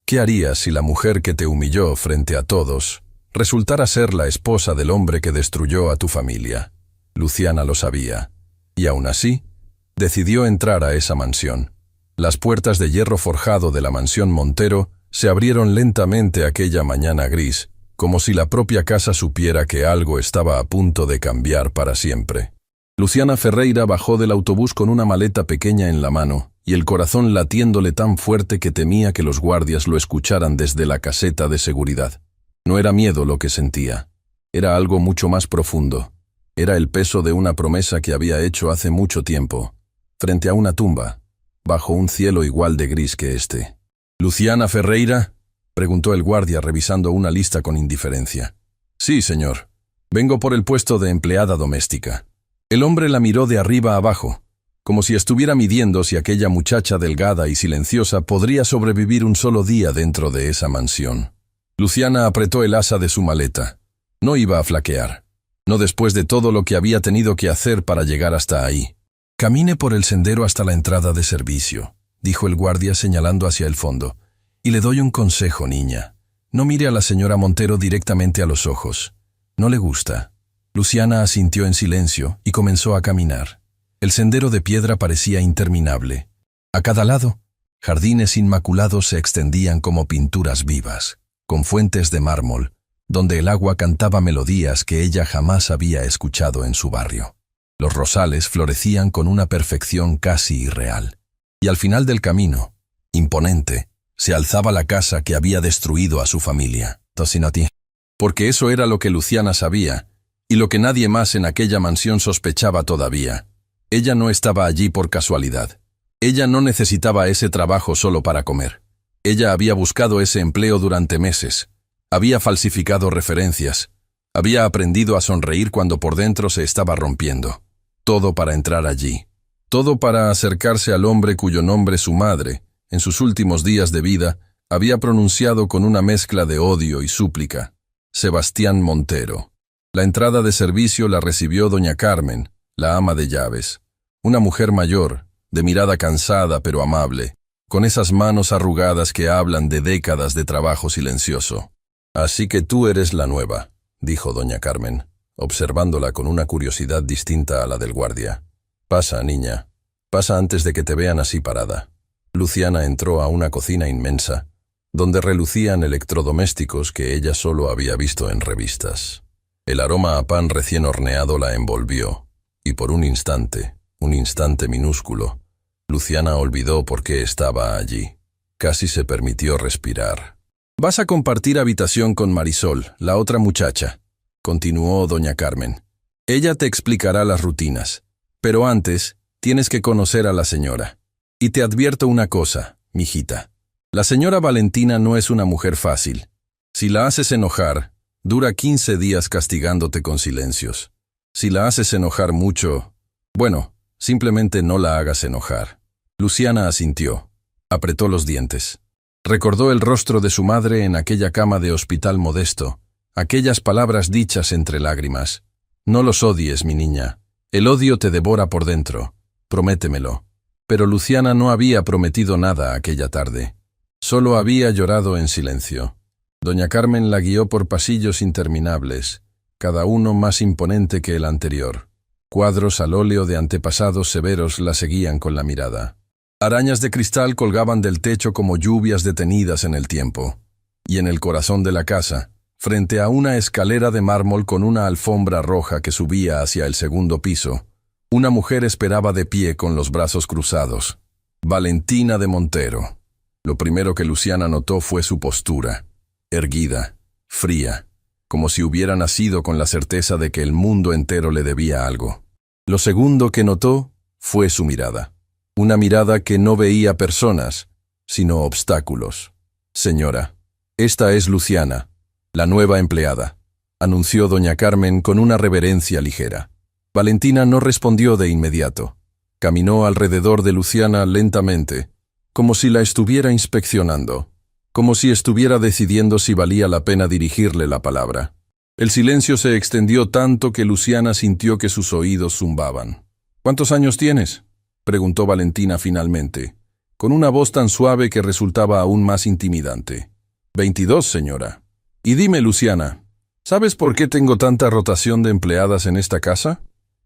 ¿Qué harías si la mujer que te humilló frente a todos resultara ser la esposa del hombre que destruyó a tu familia? Luciana lo sabía, y aún así, decidió entrar a esa mansión. Las puertas de hierro forjado de la mansión Montero se abrieron lentamente aquella mañana gris, como si la propia casa supiera que algo estaba a punto de cambiar para siempre. Luciana Ferreira bajó del autobús con una maleta pequeña en la mano, y el corazón latiéndole tan fuerte que temía que los guardias lo escucharan desde la caseta de seguridad. No era miedo lo que sentía, era algo mucho más profundo. Era el peso de una promesa que había hecho hace mucho tiempo, frente a una tumba, bajo un cielo igual de gris que este. «¿Luciana Ferreira?», preguntó el guardia revisando una lista con indiferencia. «Sí, señor. Vengo por el puesto de empleada doméstica». El hombre la miró de arriba abajo, como si estuviera midiendo si aquella muchacha delgada y silenciosa podría sobrevivir un solo día dentro de esa mansión. Luciana apretó el asa de su maleta. No iba a flaquear. No después de todo lo que había tenido que hacer para llegar hasta ahí. «Camine por el sendero hasta la entrada de servicio», dijo el guardia señalando hacia el fondo. «Y le doy un consejo, niña. No mire a la señora Montero directamente a los ojos. No le gusta». Luciana asintió en silencio y comenzó a caminar. El sendero de piedra parecía interminable. A cada lado, jardines inmaculados se extendían como pinturas vivas, con fuentes de mármol, donde el agua cantaba melodías que ella jamás había escuchado en su barrio. Los rosales florecían con una perfección casi irreal. Y al final del camino, imponente, se alzaba la casa que había destruido a su familia, Tosinoti. Porque eso era lo que Luciana sabía, y lo que nadie más en aquella mansión sospechaba todavía. Ella no estaba allí por casualidad. Ella no necesitaba ese trabajo solo para comer. Ella había buscado ese empleo durante meses. Había falsificado referencias. Había aprendido a sonreír cuando por dentro se estaba rompiendo. Todo para entrar allí. Todo para acercarse al hombre cuyo nombre su madre, en sus últimos días de vida, había pronunciado con una mezcla de odio y súplica. Sebastián Montero. La entrada de servicio la recibió doña Carmen, la ama de llaves. Una mujer mayor, de mirada cansada pero amable, con esas manos arrugadas que hablan de décadas de trabajo silencioso. «Así que tú eres la nueva», dijo doña Carmen, observándola con una curiosidad distinta a la del guardia. «Pasa, niña. Pasa antes de que te vean así parada». Luciana entró a una cocina inmensa, donde relucían electrodomésticos que ella solo había visto en revistas. El aroma a pan recién horneado la envolvió, y por un instante minúsculo, Luciana olvidó por qué estaba allí. Casi se permitió respirar. «Vas a compartir habitación con Marisol, la otra muchacha», continuó doña Carmen. «Ella te explicará las rutinas, pero antes tienes que conocer a la señora. Y te advierto una cosa, mijita. La señora Valentina no es una mujer fácil. Si la haces enojar, dura 15 días castigándote con silencios. Si la haces enojar mucho, bueno, simplemente no la hagas enojar». Luciana asintió. Apretó los dientes. Recordó el rostro de su madre en aquella cama de hospital modesto, aquellas palabras dichas entre lágrimas. «No los odies, mi niña. El odio te devora por dentro. Prométemelo». Pero Luciana no había prometido nada aquella tarde. Solo había llorado en silencio. Doña Carmen la guió por pasillos interminables, cada uno más imponente que el anterior. Cuadros al óleo de antepasados severos la seguían con la mirada. Arañas de cristal colgaban del techo como lluvias detenidas en el tiempo. Y en el corazón de la casa, frente a una escalera de mármol con una alfombra roja que subía hacia el segundo piso, una mujer esperaba de pie con los brazos cruzados. Valentina de Montero. Lo primero que Luciana notó fue su postura, erguida, fría, como si hubiera nacido con la certeza de que el mundo entero le debía algo. Lo segundo que notó fue su mirada. Una mirada que no veía personas, sino obstáculos. «Señora, esta es Luciana, la nueva empleada», anunció doña Carmen con una reverencia ligera. Valentina no respondió de inmediato. Caminó alrededor de Luciana lentamente, como si la estuviera inspeccionando, como si estuviera decidiendo si valía la pena dirigirle la palabra. El silencio se extendió tanto que Luciana sintió que sus oídos zumbaban. «¿Cuántos años tienes?», preguntó Valentina finalmente, con una voz tan suave que resultaba aún más intimidante. 22, señora. Y dime, Luciana, ¿sabes por qué tengo tanta rotación de empleadas en esta casa?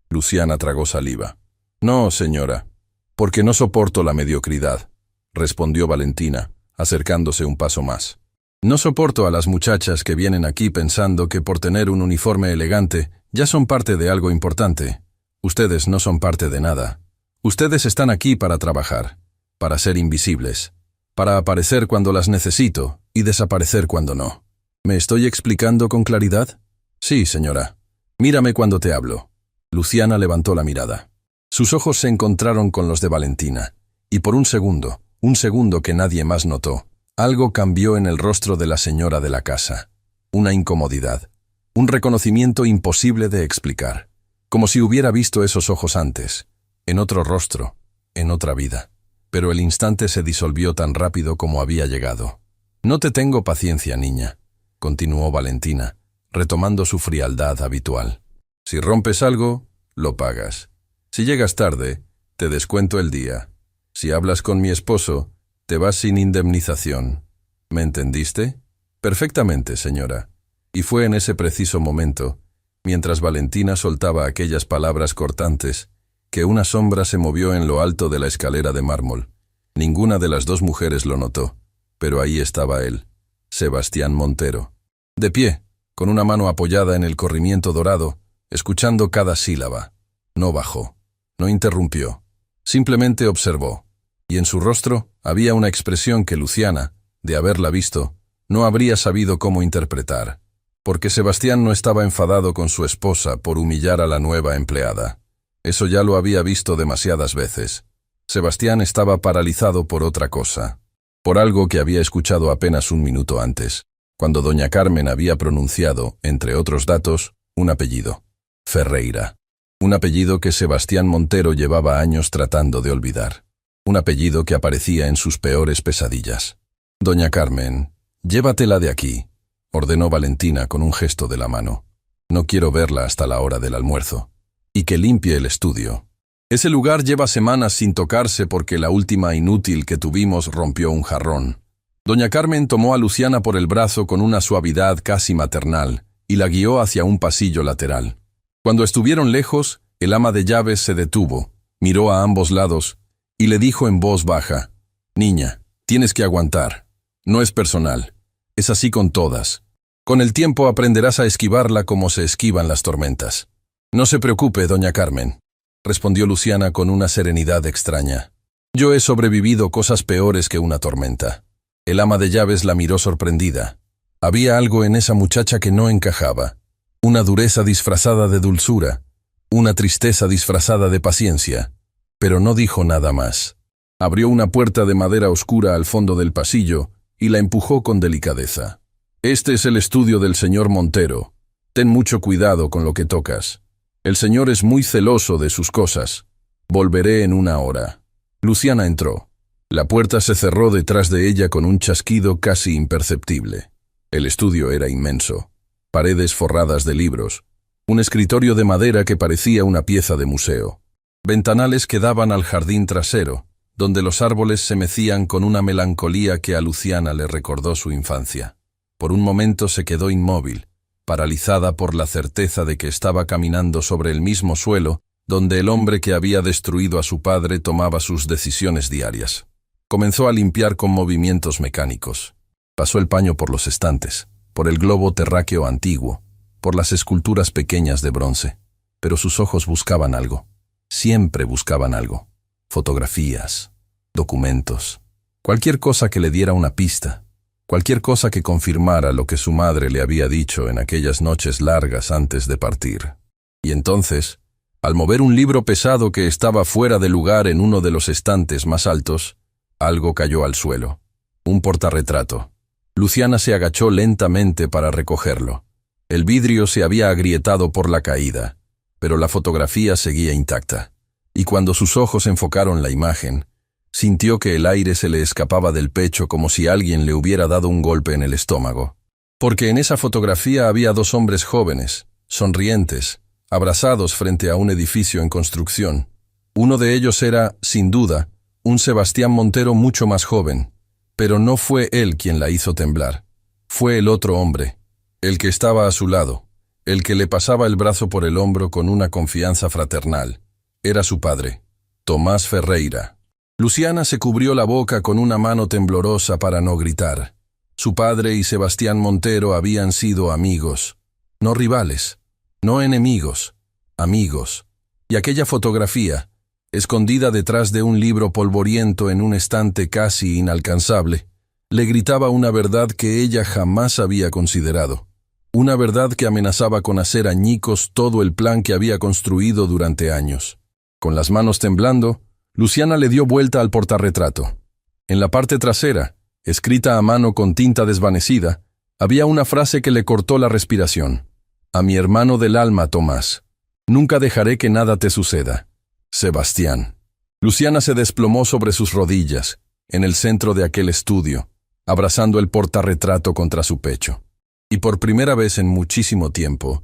Luciana tragó saliva. No, señora, porque no soporto la mediocridad, respondió Valentina, acercándose un paso más. No soporto a las muchachas que vienen aquí pensando que por tener un uniforme elegante ya son parte de algo importante. Ustedes no son parte de nada. Ustedes están aquí para trabajar, para ser invisibles, para aparecer cuando las necesito y desaparecer cuando no. ¿Me estoy explicando con claridad? Sí, señora. Mírame cuando te hablo. Luciana levantó la mirada. Sus ojos se encontraron con los de Valentina, y por un segundo que nadie más notó, algo cambió en el rostro de la señora de la casa. Una incomodidad, un reconocimiento imposible de explicar, como si hubiera visto esos ojos antes, en otro rostro, en otra vida. Pero el instante se disolvió tan rápido como había llegado. No te tengo paciencia, niña, continuó Valentina, retomando su frialdad habitual. Si rompes algo, lo pagas. Si llegas tarde, te descuento el día. Si hablas con mi esposo, te vas sin indemnización. ¿Me entendiste? Perfectamente, señora. Y fue en ese preciso momento, mientras Valentina soltaba aquellas palabras cortantes, que una sombra se movió en lo alto de la escalera de mármol. Ninguna de las dos mujeres lo notó, pero ahí estaba él, Sebastián Montero, de pie, con una mano apoyada en el corrimiento dorado, escuchando cada sílaba. No bajó, no interrumpió, simplemente observó, y en su rostro había una expresión que Luciana, de haberla visto, no habría sabido cómo interpretar, porque Sebastián no estaba enfadado con su esposa por humillar a la nueva empleada. Eso ya lo había visto demasiadas veces. Sebastián estaba paralizado por otra cosa, por algo que había escuchado apenas un minuto antes, cuando doña Carmen había pronunciado, entre otros datos, un apellido: Ferreira. Un apellido que Sebastián Montero llevaba años tratando de olvidar. Un apellido que aparecía en sus peores pesadillas. Doña Carmen, llévatela de aquí, ordenó Valentina con un gesto de la mano. No quiero verla hasta la hora del almuerzo. Y que limpie el estudio. Ese lugar lleva semanas sin tocarse porque la última inútil que tuvimos rompió un jarrón. Doña Carmen tomó a Luciana por el brazo con una suavidad casi maternal y la guió hacia un pasillo lateral. Cuando estuvieron lejos, el ama de llaves se detuvo, miró a ambos lados y le dijo en voz baja: «Niña, tienes que aguantar. No es personal. Es así con todas. Con el tiempo aprenderás a esquivarla como se esquivan las tormentas». «No se preocupe, doña Carmen», respondió Luciana con una serenidad extraña. «Yo he sobrevivido cosas peores que una tormenta». El ama de llaves la miró sorprendida. Había algo en esa muchacha que no encajaba. Una dureza disfrazada de dulzura, una tristeza disfrazada de paciencia. Pero no dijo nada más. Abrió una puerta de madera oscura al fondo del pasillo y la empujó con delicadeza. «Este es el estudio del señor Montero. Ten mucho cuidado con lo que tocas. El señor es muy celoso de sus cosas. Volveré en una hora». Luciana entró. La puerta se cerró detrás de ella con un chasquido casi imperceptible. El estudio era inmenso. Paredes forradas de libros. Un escritorio de madera que parecía una pieza de museo. Ventanales que daban al jardín trasero, donde los árboles se mecían con una melancolía que a Luciana le recordó su infancia. Por un momento se quedó inmóvil, paralizada por la certeza de que estaba caminando sobre el mismo suelo donde el hombre que había destruido a su padre tomaba sus decisiones diarias. Comenzó a limpiar con movimientos mecánicos. Pasó el paño por los estantes, por el globo terráqueo antiguo, por las esculturas pequeñas de bronce. Pero sus ojos buscaban algo. Siempre buscaban algo. Fotografías, documentos, cualquier cosa que le diera una pista. Cualquier cosa que confirmara lo que su madre le había dicho en aquellas noches largas antes de partir. Y entonces, al mover un libro pesado que estaba fuera de lugar en uno de los estantes más altos, algo cayó al suelo. Un portarretrato. Luciana se agachó lentamente para recogerlo. El vidrio se había agrietado por la caída, pero la fotografía seguía intacta. Y cuando sus ojos enfocaron la imagen, sintió que el aire se le escapaba del pecho como si alguien le hubiera dado un golpe en el estómago. Porque en esa fotografía había dos hombres jóvenes, sonrientes, abrazados frente a un edificio en construcción. Uno de ellos era, sin duda, un Sebastián Montero mucho más joven, pero no fue él quien la hizo temblar. Fue el otro hombre, el que estaba a su lado, el que le pasaba el brazo por el hombro con una confianza fraternal. Era su padre, Tomás Ferreira. Luciana se cubrió la boca con una mano temblorosa para no gritar. Su padre y Sebastián Montero habían sido amigos, no rivales, no enemigos, amigos. Y aquella fotografía, escondida detrás de un libro polvoriento en un estante casi inalcanzable, le gritaba una verdad que ella jamás había considerado. Una verdad que amenazaba con hacer añicos todo el plan que había construido durante años. Con las manos temblando, Luciana le dio vuelta al portarretrato. En la parte trasera, escrita a mano con tinta desvanecida, había una frase que le cortó la respiración. A mi hermano del alma, Tomás. Nunca dejaré que nada te suceda. Sebastián. Luciana se desplomó sobre sus rodillas, en el centro de aquel estudio, abrazando el portarretrato contra su pecho. Y por primera vez en muchísimo tiempo,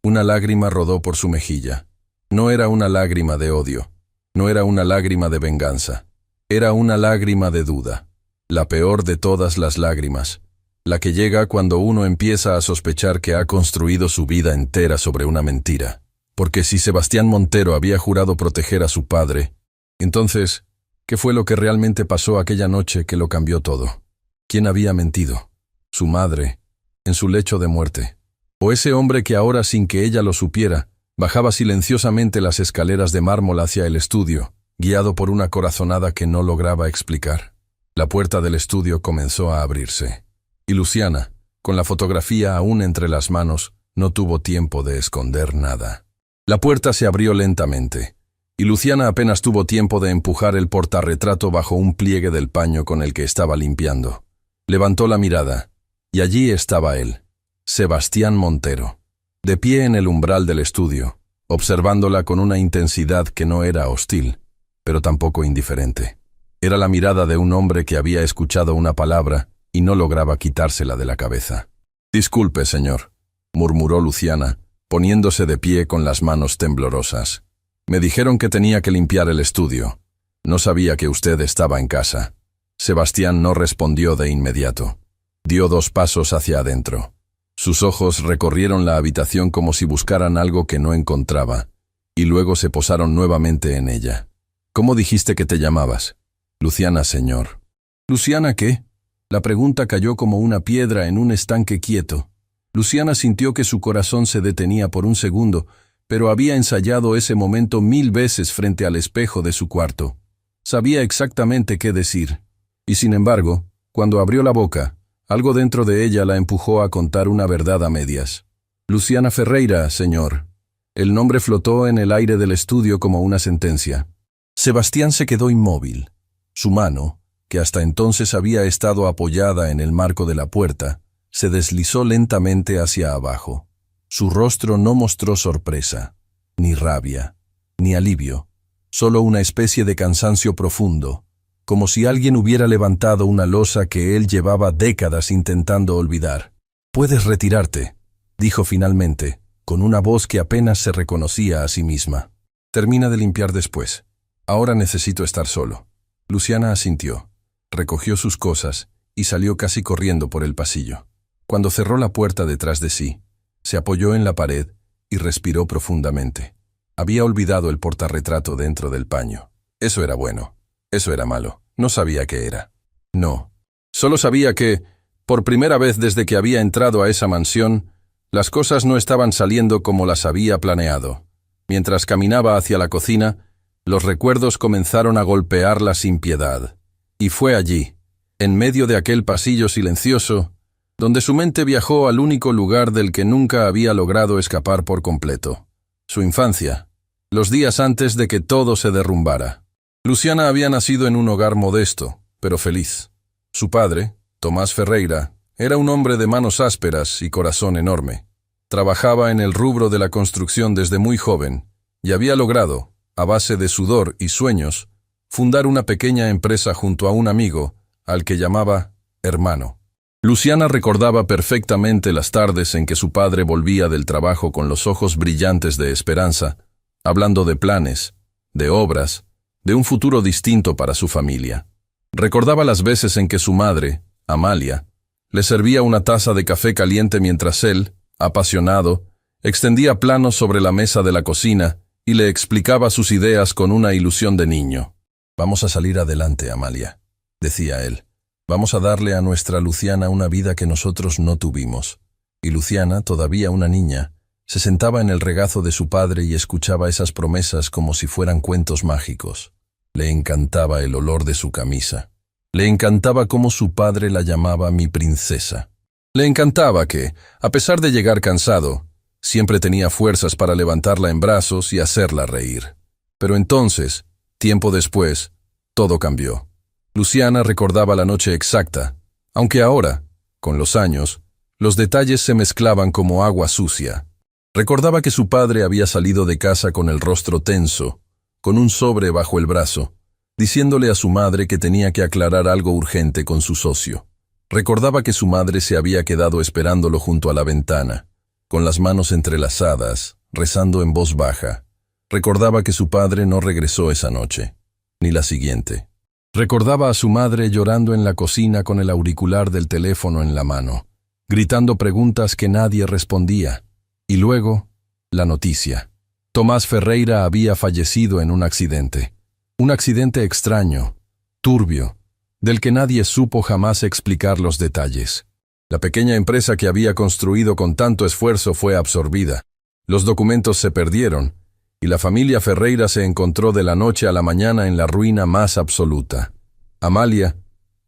una lágrima rodó por su mejilla. No era una lágrima de odio, no era una lágrima de venganza, era una lágrima de duda. La peor de todas las lágrimas, la que llega cuando uno empieza a sospechar que ha construido su vida entera sobre una mentira. Porque si Sebastián Montero había jurado proteger a su padre, entonces, ¿qué fue lo que realmente pasó aquella noche que lo cambió todo? ¿Quién había mentido? ¿Su madre, en su lecho de muerte? ¿O ese hombre que ahora, sin que ella lo supiera, bajaba silenciosamente las escaleras de mármol hacia el estudio, guiado por una corazonada que no lograba explicar? La puerta del estudio comenzó a abrirse, y Luciana, con la fotografía aún entre las manos, no tuvo tiempo de esconder nada. La puerta se abrió lentamente, y Luciana apenas tuvo tiempo de empujar el portarretrato bajo un pliegue del paño con el que estaba limpiando. Levantó la mirada, y allí estaba él, Sebastián Montero, de pie en el umbral del estudio, observándola con una intensidad que no era hostil, pero tampoco indiferente. Era la mirada de un hombre que había escuchado una palabra y no lograba quitársela de la cabeza. «Disculpe, señor», murmuró Luciana, poniéndose de pie con las manos temblorosas. «Me dijeron que tenía que limpiar el estudio. No sabía que usted estaba en casa». Sebastián no respondió de inmediato. Dio 2 pasos hacia adentro. Sus ojos recorrieron la habitación como si buscaran algo que no encontraba, y luego se posaron nuevamente en ella. «¿Cómo dijiste que te llamabas?» «Luciana, señor». «¿Luciana qué?» La pregunta cayó como una piedra en un estanque quieto. Luciana sintió que su corazón se detenía por un segundo, pero había ensayado ese momento 1000 veces frente al espejo de su cuarto. Sabía exactamente qué decir. Y sin embargo, cuando abrió la boca, algo dentro de ella la empujó a contar una verdad a medias. «Luciana Ferreira, señor». El nombre flotó en el aire del estudio como una sentencia. Sebastián se quedó inmóvil. Su mano, que hasta entonces había estado apoyada en el marco de la puerta, se deslizó lentamente hacia abajo. Su rostro no mostró sorpresa, ni rabia, ni alivio, solo una especie de cansancio profundo, como si alguien hubiera levantado una losa que él llevaba décadas intentando olvidar. «Puedes retirarte», dijo finalmente, con una voz que apenas se reconocía a sí misma. «Termina de limpiar después. Ahora necesito estar solo». Luciana asintió, recogió sus cosas y salió casi corriendo por el pasillo. Cuando cerró la puerta detrás de sí, se apoyó en la pared y respiró profundamente. Había olvidado el portarretrato dentro del paño. Eso era bueno, eso era malo, no sabía qué era. No, solo sabía que, por primera vez desde que había entrado a esa mansión, las cosas no estaban saliendo como las había planeado. Mientras caminaba hacia la cocina, los recuerdos comenzaron a golpearla sin piedad. Y fue allí, en medio de aquel pasillo silencioso, donde su mente viajó al único lugar del que nunca había logrado escapar por completo. Su infancia, los días antes de que todo se derrumbara. Luciana había nacido en un hogar modesto, pero feliz. Su padre, Tomás Ferreira, era un hombre de manos ásperas y corazón enorme. Trabajaba en el rubro de la construcción desde muy joven y había logrado, a base de sudor y sueños, fundar una pequeña empresa junto a un amigo, al que llamaba hermano. Luciana recordaba perfectamente las tardes en que su padre volvía del trabajo con los ojos brillantes de esperanza, hablando de planes, de obras, de un futuro distinto para su familia. Recordaba las veces en que su madre, Amalia, le servía una taza de café caliente mientras él, apasionado, extendía planos sobre la mesa de la cocina y le explicaba sus ideas con una ilusión de niño. «Vamos a salir adelante, Amalia», decía él. «Vamos a darle a nuestra Luciana una vida que nosotros no tuvimos». Y Luciana, todavía una niña, se sentaba en el regazo de su padre y escuchaba esas promesas como si fueran cuentos mágicos. Le encantaba el olor de su camisa. Le encantaba cómo su padre la llamaba mi princesa. Le encantaba que, a pesar de llegar cansado, siempre tenía fuerzas para levantarla en brazos y hacerla reír. Pero entonces, tiempo después, todo cambió. Luciana recordaba la noche exacta, aunque ahora, con los años, los detalles se mezclaban como agua sucia. Recordaba que su padre había salido de casa con el rostro tenso, con un sobre bajo el brazo, diciéndole a su madre que tenía que aclarar algo urgente con su socio. Recordaba que su madre se había quedado esperándolo junto a la ventana, con las manos entrelazadas, rezando en voz baja. Recordaba que su padre no regresó esa noche, ni la siguiente. Recordaba a su madre llorando en la cocina con el auricular del teléfono en la mano, gritando preguntas que nadie respondía. Y luego, la noticia. Tomás Ferreira había fallecido en un accidente. Un accidente extraño, turbio, del que nadie supo jamás explicar los detalles. La pequeña empresa que había construido con tanto esfuerzo fue absorbida. Los documentos se perdieron, y la familia Ferreira se encontró de la noche a la mañana en la ruina más absoluta. Amalia,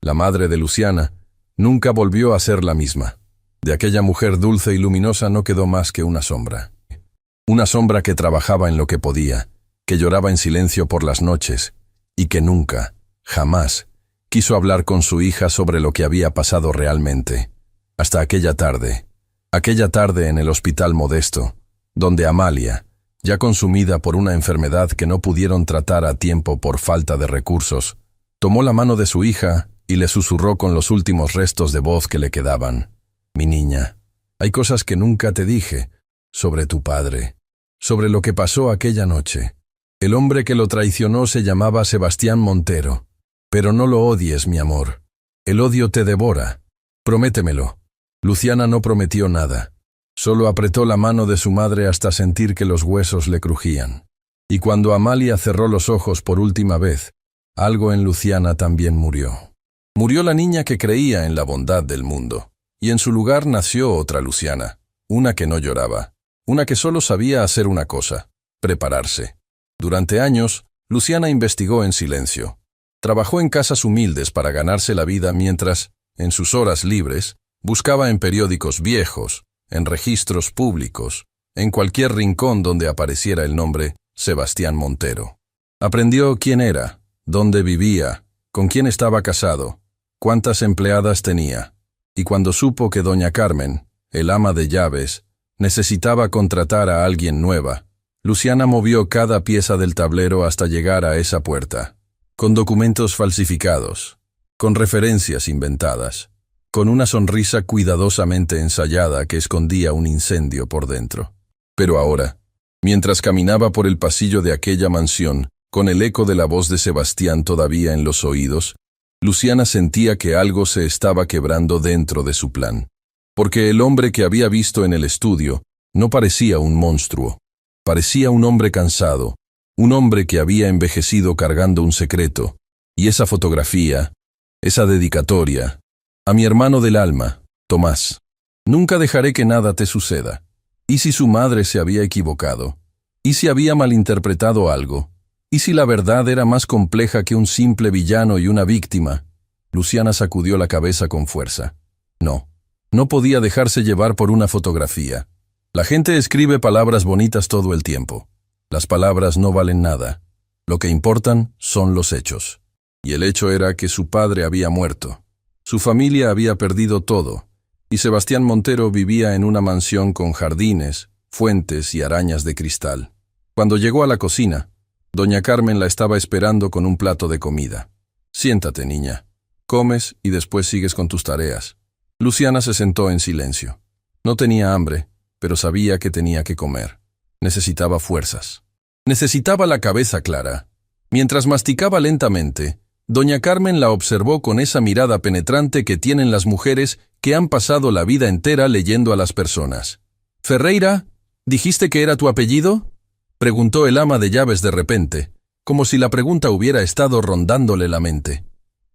la madre de Luciana, nunca volvió a ser la misma. De aquella mujer dulce y luminosa no quedó más que una sombra. Una sombra que trabajaba en lo que podía, que lloraba en silencio por las noches, y que nunca, jamás, quiso hablar con su hija sobre lo que había pasado realmente. Hasta aquella tarde en el hospital Modesto, donde Amalia, ya consumida por una enfermedad que no pudieron tratar a tiempo por falta de recursos, tomó la mano de su hija y le susurró con los últimos restos de voz que le quedaban. «Mi niña, hay cosas que nunca te dije sobre tu padre, sobre lo que pasó aquella noche. El hombre que lo traicionó se llamaba Sebastián Montero. Pero no lo odies, mi amor. El odio te devora. Prométemelo». Luciana no prometió nada. Solo apretó la mano de su madre hasta sentir que los huesos le crujían. Y cuando Amalia cerró los ojos por última vez, algo en Luciana también murió. Murió la niña que creía en la bondad del mundo. Y en su lugar nació otra Luciana, una que no lloraba, una que solo sabía hacer una cosa: prepararse. Durante años, Luciana investigó en silencio. Trabajó en casas humildes para ganarse la vida mientras, en sus horas libres, buscaba en periódicos viejos, en registros públicos, en cualquier rincón donde apareciera el nombre Sebastián Montero. Aprendió quién era, dónde vivía, con quién estaba casado, cuántas empleadas tenía. Y cuando supo que doña Carmen, el ama de llaves, necesitaba contratar a alguien nueva, Luciana movió cada pieza del tablero hasta llegar a esa puerta, con documentos falsificados, con referencias inventadas, con una sonrisa cuidadosamente ensayada que escondía un incendio por dentro. Pero ahora, mientras caminaba por el pasillo de aquella mansión, con el eco de la voz de Sebastián todavía en los oídos, Luciana sentía que algo se estaba quebrando dentro de su plan, porque el hombre que había visto en el estudio no parecía un monstruo, parecía un hombre cansado, un hombre que había envejecido cargando un secreto, y esa fotografía, esa dedicatoria: «A mi hermano del alma, Tomás, nunca dejaré que nada te suceda». ¿Y si su madre se había equivocado? ¿Y si había malinterpretado algo? ¿Y si la verdad era más compleja que un simple villano y una víctima? Luciana sacudió la cabeza con fuerza. No podía dejarse llevar por una fotografía. La gente escribe palabras bonitas todo el tiempo. Las palabras no valen nada. Lo que importan son los hechos. Y el hecho era que su padre había muerto. Su familia había perdido todo, y Sebastián Montero vivía en una mansión con jardines, fuentes y arañas de cristal. Cuando llegó a la cocina, doña Carmen la estaba esperando con un plato de comida. «Siéntate, niña. Comes y después sigues con tus tareas». Luciana se sentó en silencio. No tenía hambre, pero sabía que tenía que comer. Necesitaba fuerzas. Necesitaba la cabeza clara. Mientras masticaba lentamente, doña Carmen la observó con esa mirada penetrante que tienen las mujeres que han pasado la vida entera leyendo a las personas. «Ferreira, ¿dijiste que era tu apellido?», preguntó el ama de llaves de repente, como si la pregunta hubiera estado rondándole la mente.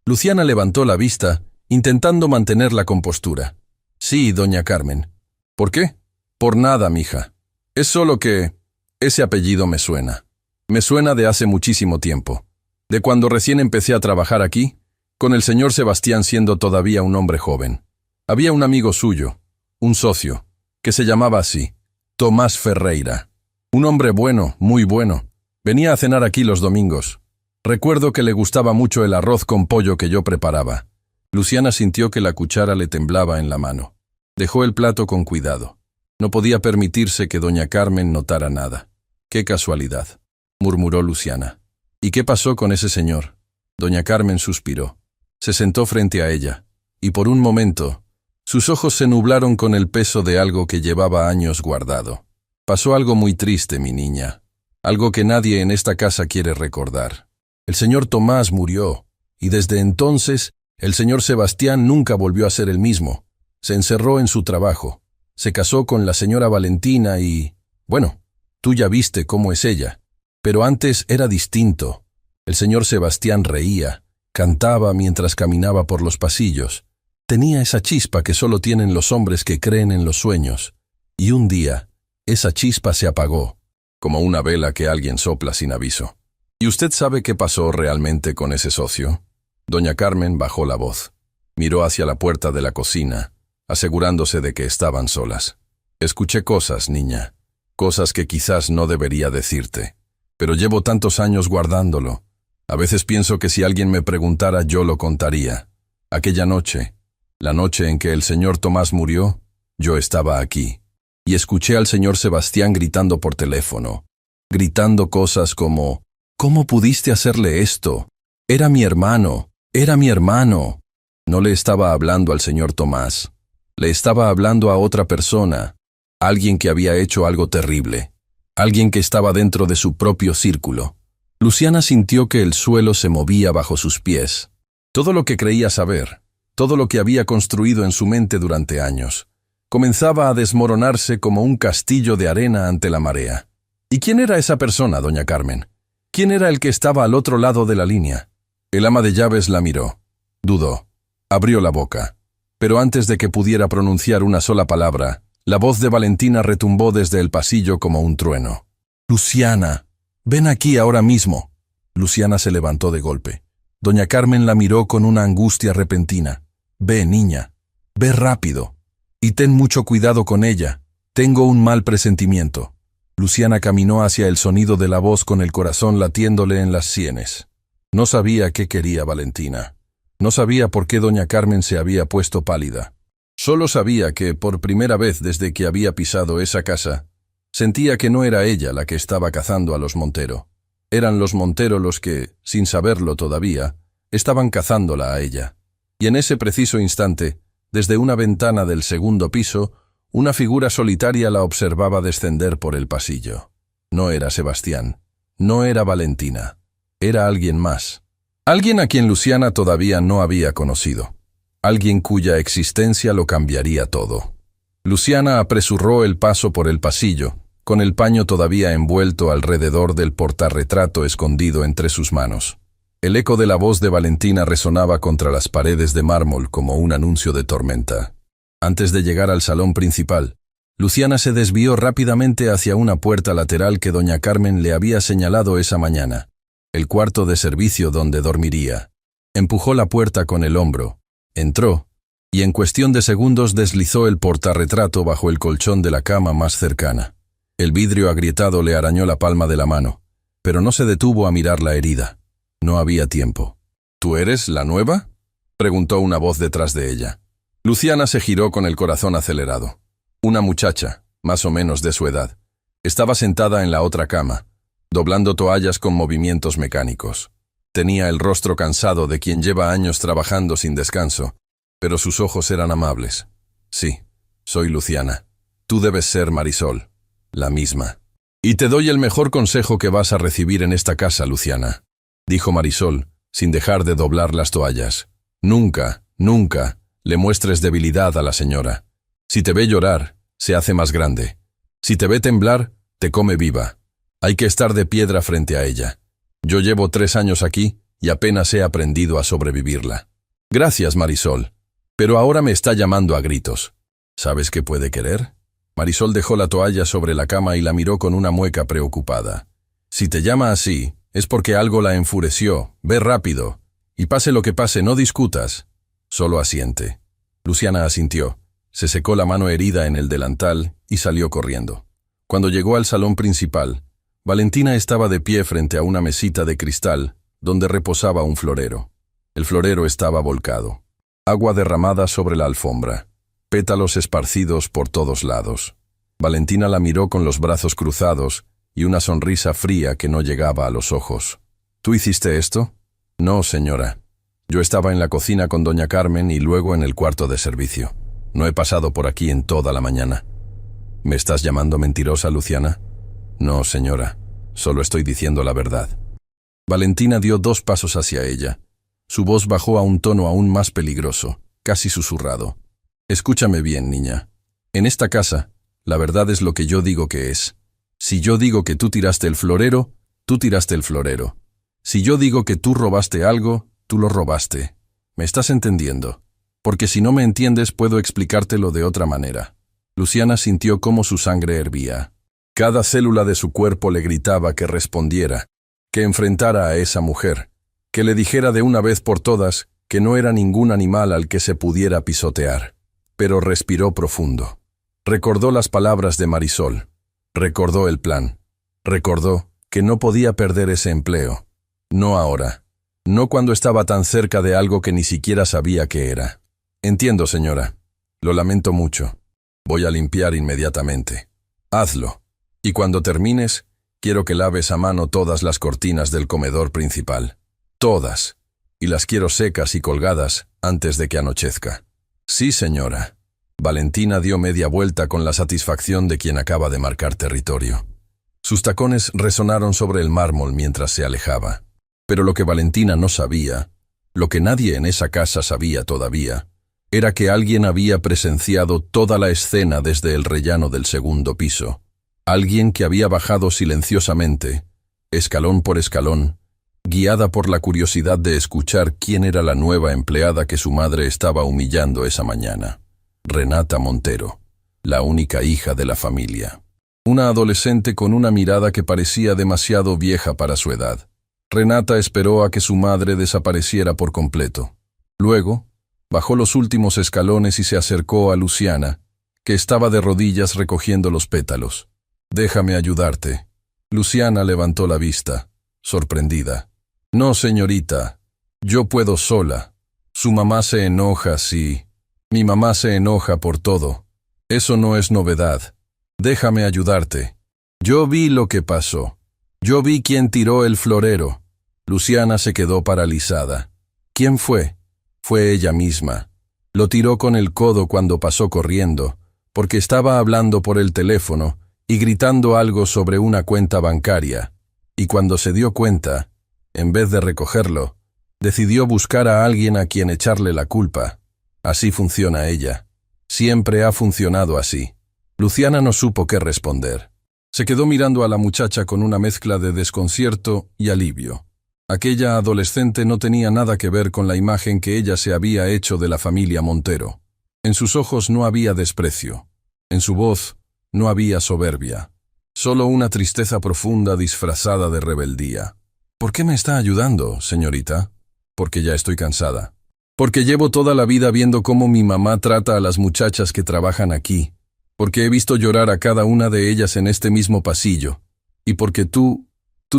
Luciana levantó la vista, intentando mantener la compostura. «Sí, doña Carmen». «¿Por qué?». «Por nada, mija. Es solo que ese apellido me suena. Me suena de hace muchísimo tiempo. De cuando recién empecé a trabajar aquí, con el señor Sebastián siendo todavía un hombre joven. Había un amigo suyo, un socio, que se llamaba así, Tomás Ferreira. Un hombre bueno, muy bueno. Venía a cenar aquí los domingos. Recuerdo que le gustaba mucho el arroz con pollo que yo preparaba». Luciana sintió que la cuchara le temblaba en la mano. Dejó el plato con cuidado. No podía permitirse que doña Carmen notara nada. «Qué casualidad», murmuró Luciana. «¿Y qué pasó con ese señor?». Doña Carmen suspiró. Se sentó frente a ella, y por un momento, sus ojos se nublaron con el peso de algo que llevaba años guardado. «Pasó algo muy triste, mi niña. Algo que nadie en esta casa quiere recordar. El señor Tomás murió, y desde entonces, el señor Sebastián nunca volvió a ser el mismo. Se encerró en su trabajo. Se casó con la señora Valentina y... bueno, tú ya viste cómo es ella. Pero antes era distinto. El señor Sebastián reía, cantaba mientras caminaba por los pasillos. Tenía esa chispa que solo tienen los hombres que creen en los sueños. Y un día, esa chispa se apagó, como una vela que alguien sopla sin aviso. ¿Y usted sabe qué pasó realmente con ese socio?». Doña Carmen bajó la voz. Miró hacia la puerta de la cocina, asegurándose de que estaban solas. «Escuché cosas, niña. Cosas que quizás no debería decirte. Pero llevo tantos años guardándolo. A veces pienso que si alguien me preguntara yo lo contaría. Aquella noche, la noche en que el señor Tomás murió, yo estaba aquí. Y escuché al señor Sebastián gritando por teléfono. Gritando cosas como: «¿Cómo pudiste hacerle esto? Era mi hermano, era mi hermano». No le estaba hablando al señor Tomás. Le estaba hablando a otra persona. Alguien que había hecho algo terrible. Alguien que estaba dentro de su propio círculo. Luciana sintió que el suelo se movía bajo sus pies. Todo lo que creía saber, todo lo que había construido en su mente durante años, comenzaba a desmoronarse como un castillo de arena ante la marea. ¿Y quién era esa persona, doña Carmen? ¿Quién era el que estaba al otro lado de la línea? El ama de llaves la miró. Dudó. Abrió la boca. Pero antes de que pudiera pronunciar una sola palabra, la voz de Valentina retumbó desde el pasillo como un trueno. «Luciana, ven aquí ahora mismo». Luciana se levantó de golpe. Doña Carmen la miró con una angustia repentina. «Ve, niña, ve rápido. Y ten mucho cuidado con ella. Tengo un mal presentimiento». Luciana caminó hacia el sonido de la voz con el corazón latiéndole en las sienes. No sabía qué quería Valentina. No sabía por qué doña Carmen se había puesto pálida. Solo sabía que, por primera vez desde que había pisado esa casa, sentía que no era ella la que estaba cazando a los Montero. Eran los Montero los que, sin saberlo todavía, estaban cazándola a ella. Y en ese preciso instante, desde una ventana del segundo piso, una figura solitaria la observaba descender por el pasillo. No era Sebastián, no era Valentina, era alguien más. Alguien a quien Luciana todavía no había conocido. Alguien cuya existencia lo cambiaría todo. Luciana apresuró el paso por el pasillo, con el paño todavía envuelto alrededor del portarretrato escondido entre sus manos. El eco de la voz de Valentina resonaba contra las paredes de mármol como un anuncio de tormenta. Antes de llegar al salón principal, Luciana se desvió rápidamente hacia una puerta lateral que doña Carmen le había señalado esa mañana, el cuarto de servicio donde dormiría. Empujó la puerta con el hombro, entró, y en cuestión de segundos deslizó el portarretrato bajo el colchón de la cama más cercana. El vidrio agrietado le arañó la palma de la mano, pero no se detuvo a mirar la herida. No había tiempo. «¿Tú eres la nueva?», preguntó una voz detrás de ella. Luciana se giró con el corazón acelerado. Una muchacha, más o menos de su edad, estaba sentada en la otra cama, doblando toallas con movimientos mecánicos. Tenía el rostro cansado de quien lleva años trabajando sin descanso, pero sus ojos eran amables. «Sí, soy Luciana. Tú debes ser Marisol, la misma. Y te doy el mejor consejo que vas a recibir en esta casa, Luciana. dijo Marisol, sin dejar de doblar las toallas. Nunca, nunca le muestres debilidad a la señora. Si te ve llorar, se hace más grande. Si te ve temblar, te come viva. Hay que estar de piedra frente a ella. Yo llevo 3 años aquí y apenas he aprendido a sobrevivirla. Gracias, Marisol. Pero ahora me está llamando a gritos. ¿Sabes qué puede querer? Marisol dejó la toalla sobre la cama y la miró con una mueca preocupada. Si te llama así, es porque algo la enfureció. Ve rápido. Y pase lo que pase, no discutas. Solo asiente. Luciana asintió. Se secó la mano herida en el delantal y salió corriendo. Cuando llegó al salón principal, Valentina estaba de pie frente a una mesita de cristal donde reposaba un florero. El florero estaba volcado. Agua derramada sobre la alfombra. Pétalos esparcidos por todos lados. Valentina la miró con los brazos cruzados y una sonrisa fría que no llegaba a los ojos. ¿Tú hiciste esto? No, señora. Yo estaba en la cocina con doña Carmen y luego en el cuarto de servicio. No he pasado por aquí en toda la mañana. ¿Me estás llamando mentirosa, Luciana? No, señora. Solo estoy diciendo la verdad. Valentina dio 2 pasos hacia ella. Su voz bajó a un tono aún más peligroso, casi susurrado. Escúchame bien, niña. En esta casa, la verdad es lo que yo digo que es. Si yo digo que tú tiraste el florero, tú tiraste el florero. Si yo digo que tú robaste algo, tú lo robaste. ¿Me estás entendiendo? Porque si no me entiendes puedo explicártelo de otra manera. Luciana sintió cómo su sangre hervía. Cada célula de su cuerpo le gritaba que respondiera, que enfrentara a esa mujer, que le dijera de una vez por todas que no era ningún animal al que se pudiera pisotear. Pero respiró profundo. Recordó las palabras de Marisol. Recordó el plan. Recordó que no podía perder ese empleo. No ahora. No cuando estaba tan cerca de algo que ni siquiera sabía qué era. Entiendo, señora. Lo lamento mucho. Voy a limpiar inmediatamente. Hazlo. Y cuando termines, quiero que laves a mano todas las cortinas del comedor principal. Todas. Y las quiero secas y colgadas antes de que anochezca. Sí, señora. Valentina dio media vuelta con la satisfacción de quien acaba de marcar territorio. Sus tacones resonaron sobre el mármol mientras se alejaba. Pero lo que Valentina no sabía, lo que nadie en esa casa sabía todavía, era que alguien había presenciado toda la escena desde el rellano del 2.º piso. Alguien que había bajado silenciosamente, escalón por escalón, guiada por la curiosidad de escuchar quién era la nueva empleada que su madre estaba humillando esa mañana. Renata Montero, la única hija de la familia. Una adolescente con una mirada que parecía demasiado vieja para su edad. Renata esperó a que su madre desapareciera por completo. Luego, bajó los últimos escalones y se acercó a Luciana, que estaba de rodillas recogiendo los pétalos. «Déjame ayudarte». Luciana levantó la vista, sorprendida. «No, señorita, yo puedo sola. Su mamá se enoja, sí. Mi mamá se enoja por todo. Eso no es novedad. Déjame ayudarte. Yo vi lo que pasó. Yo vi quién tiró el florero». Luciana se quedó paralizada. ¿Quién fue? Fue ella misma. Lo tiró con el codo cuando pasó corriendo, porque estaba hablando por el teléfono y gritando algo sobre una cuenta bancaria. Y cuando se dio cuenta, en vez de recogerlo, decidió buscar a alguien a quien echarle la culpa. Así funciona ella. Siempre ha funcionado así. Luciana no supo qué responder. Se quedó mirando a la muchacha con una mezcla de desconcierto y alivio. Aquella adolescente no tenía nada que ver con la imagen que ella se había hecho de la familia Montero. En sus ojos no había desprecio. En su voz no había soberbia. Solo una tristeza profunda disfrazada de rebeldía. ¿Por qué me está ayudando, señorita? Porque ya estoy cansada. Porque llevo toda la vida viendo cómo mi mamá trata a las muchachas que trabajan aquí. Porque he visto llorar a cada una de ellas en este mismo pasillo. Y porque tú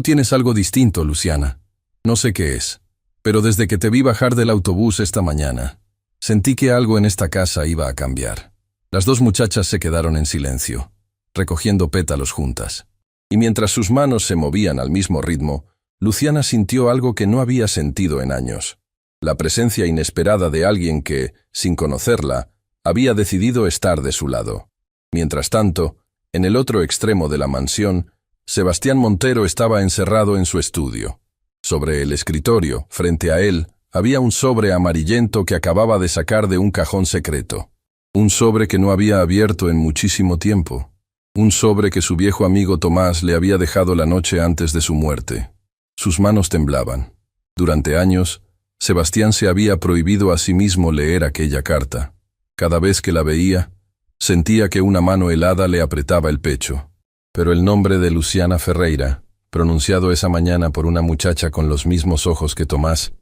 tienes algo distinto, Luciana. No sé qué es, pero desde que te vi bajar del autobús esta mañana, sentí que algo en esta casa iba a cambiar. Las 2 muchachas se quedaron en silencio, recogiendo pétalos juntas. Y mientras sus manos se movían al mismo ritmo, Luciana sintió algo que no había sentido en años. La presencia inesperada de alguien que, sin conocerla, había decidido estar de su lado. Mientras tanto, en el otro extremo de la mansión, Sebastián Montero estaba encerrado en su estudio. Sobre el escritorio, frente a él, había un sobre amarillento que acababa de sacar de un cajón secreto. Un sobre que no había abierto en muchísimo tiempo. Un sobre que su viejo amigo Tomás le había dejado la noche antes de su muerte. Sus manos temblaban. Durante años, Sebastián se había prohibido a sí mismo leer aquella carta. Cada vez que la veía, sentía que una mano helada le apretaba el pecho. Pero el nombre de Luciana Ferreira, pronunciado esa mañana por una muchacha con los mismos ojos que Tomás,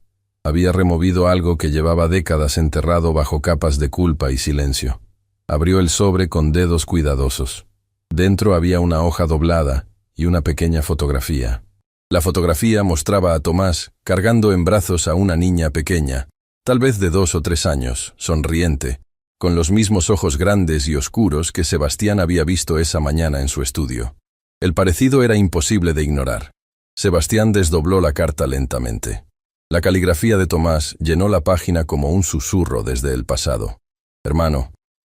había removido algo que llevaba décadas enterrado bajo capas de culpa y silencio. Abrió el sobre con dedos cuidadosos. Dentro había una hoja doblada y una pequeña fotografía. La fotografía mostraba a Tomás cargando en brazos a una niña pequeña, tal vez de 2 o 3 años, sonriente, con los mismos ojos grandes y oscuros que Sebastián había visto esa mañana en su estudio. El parecido era imposible de ignorar. Sebastián desdobló la carta lentamente. La caligrafía de Tomás llenó la página como un susurro desde el pasado. Hermano,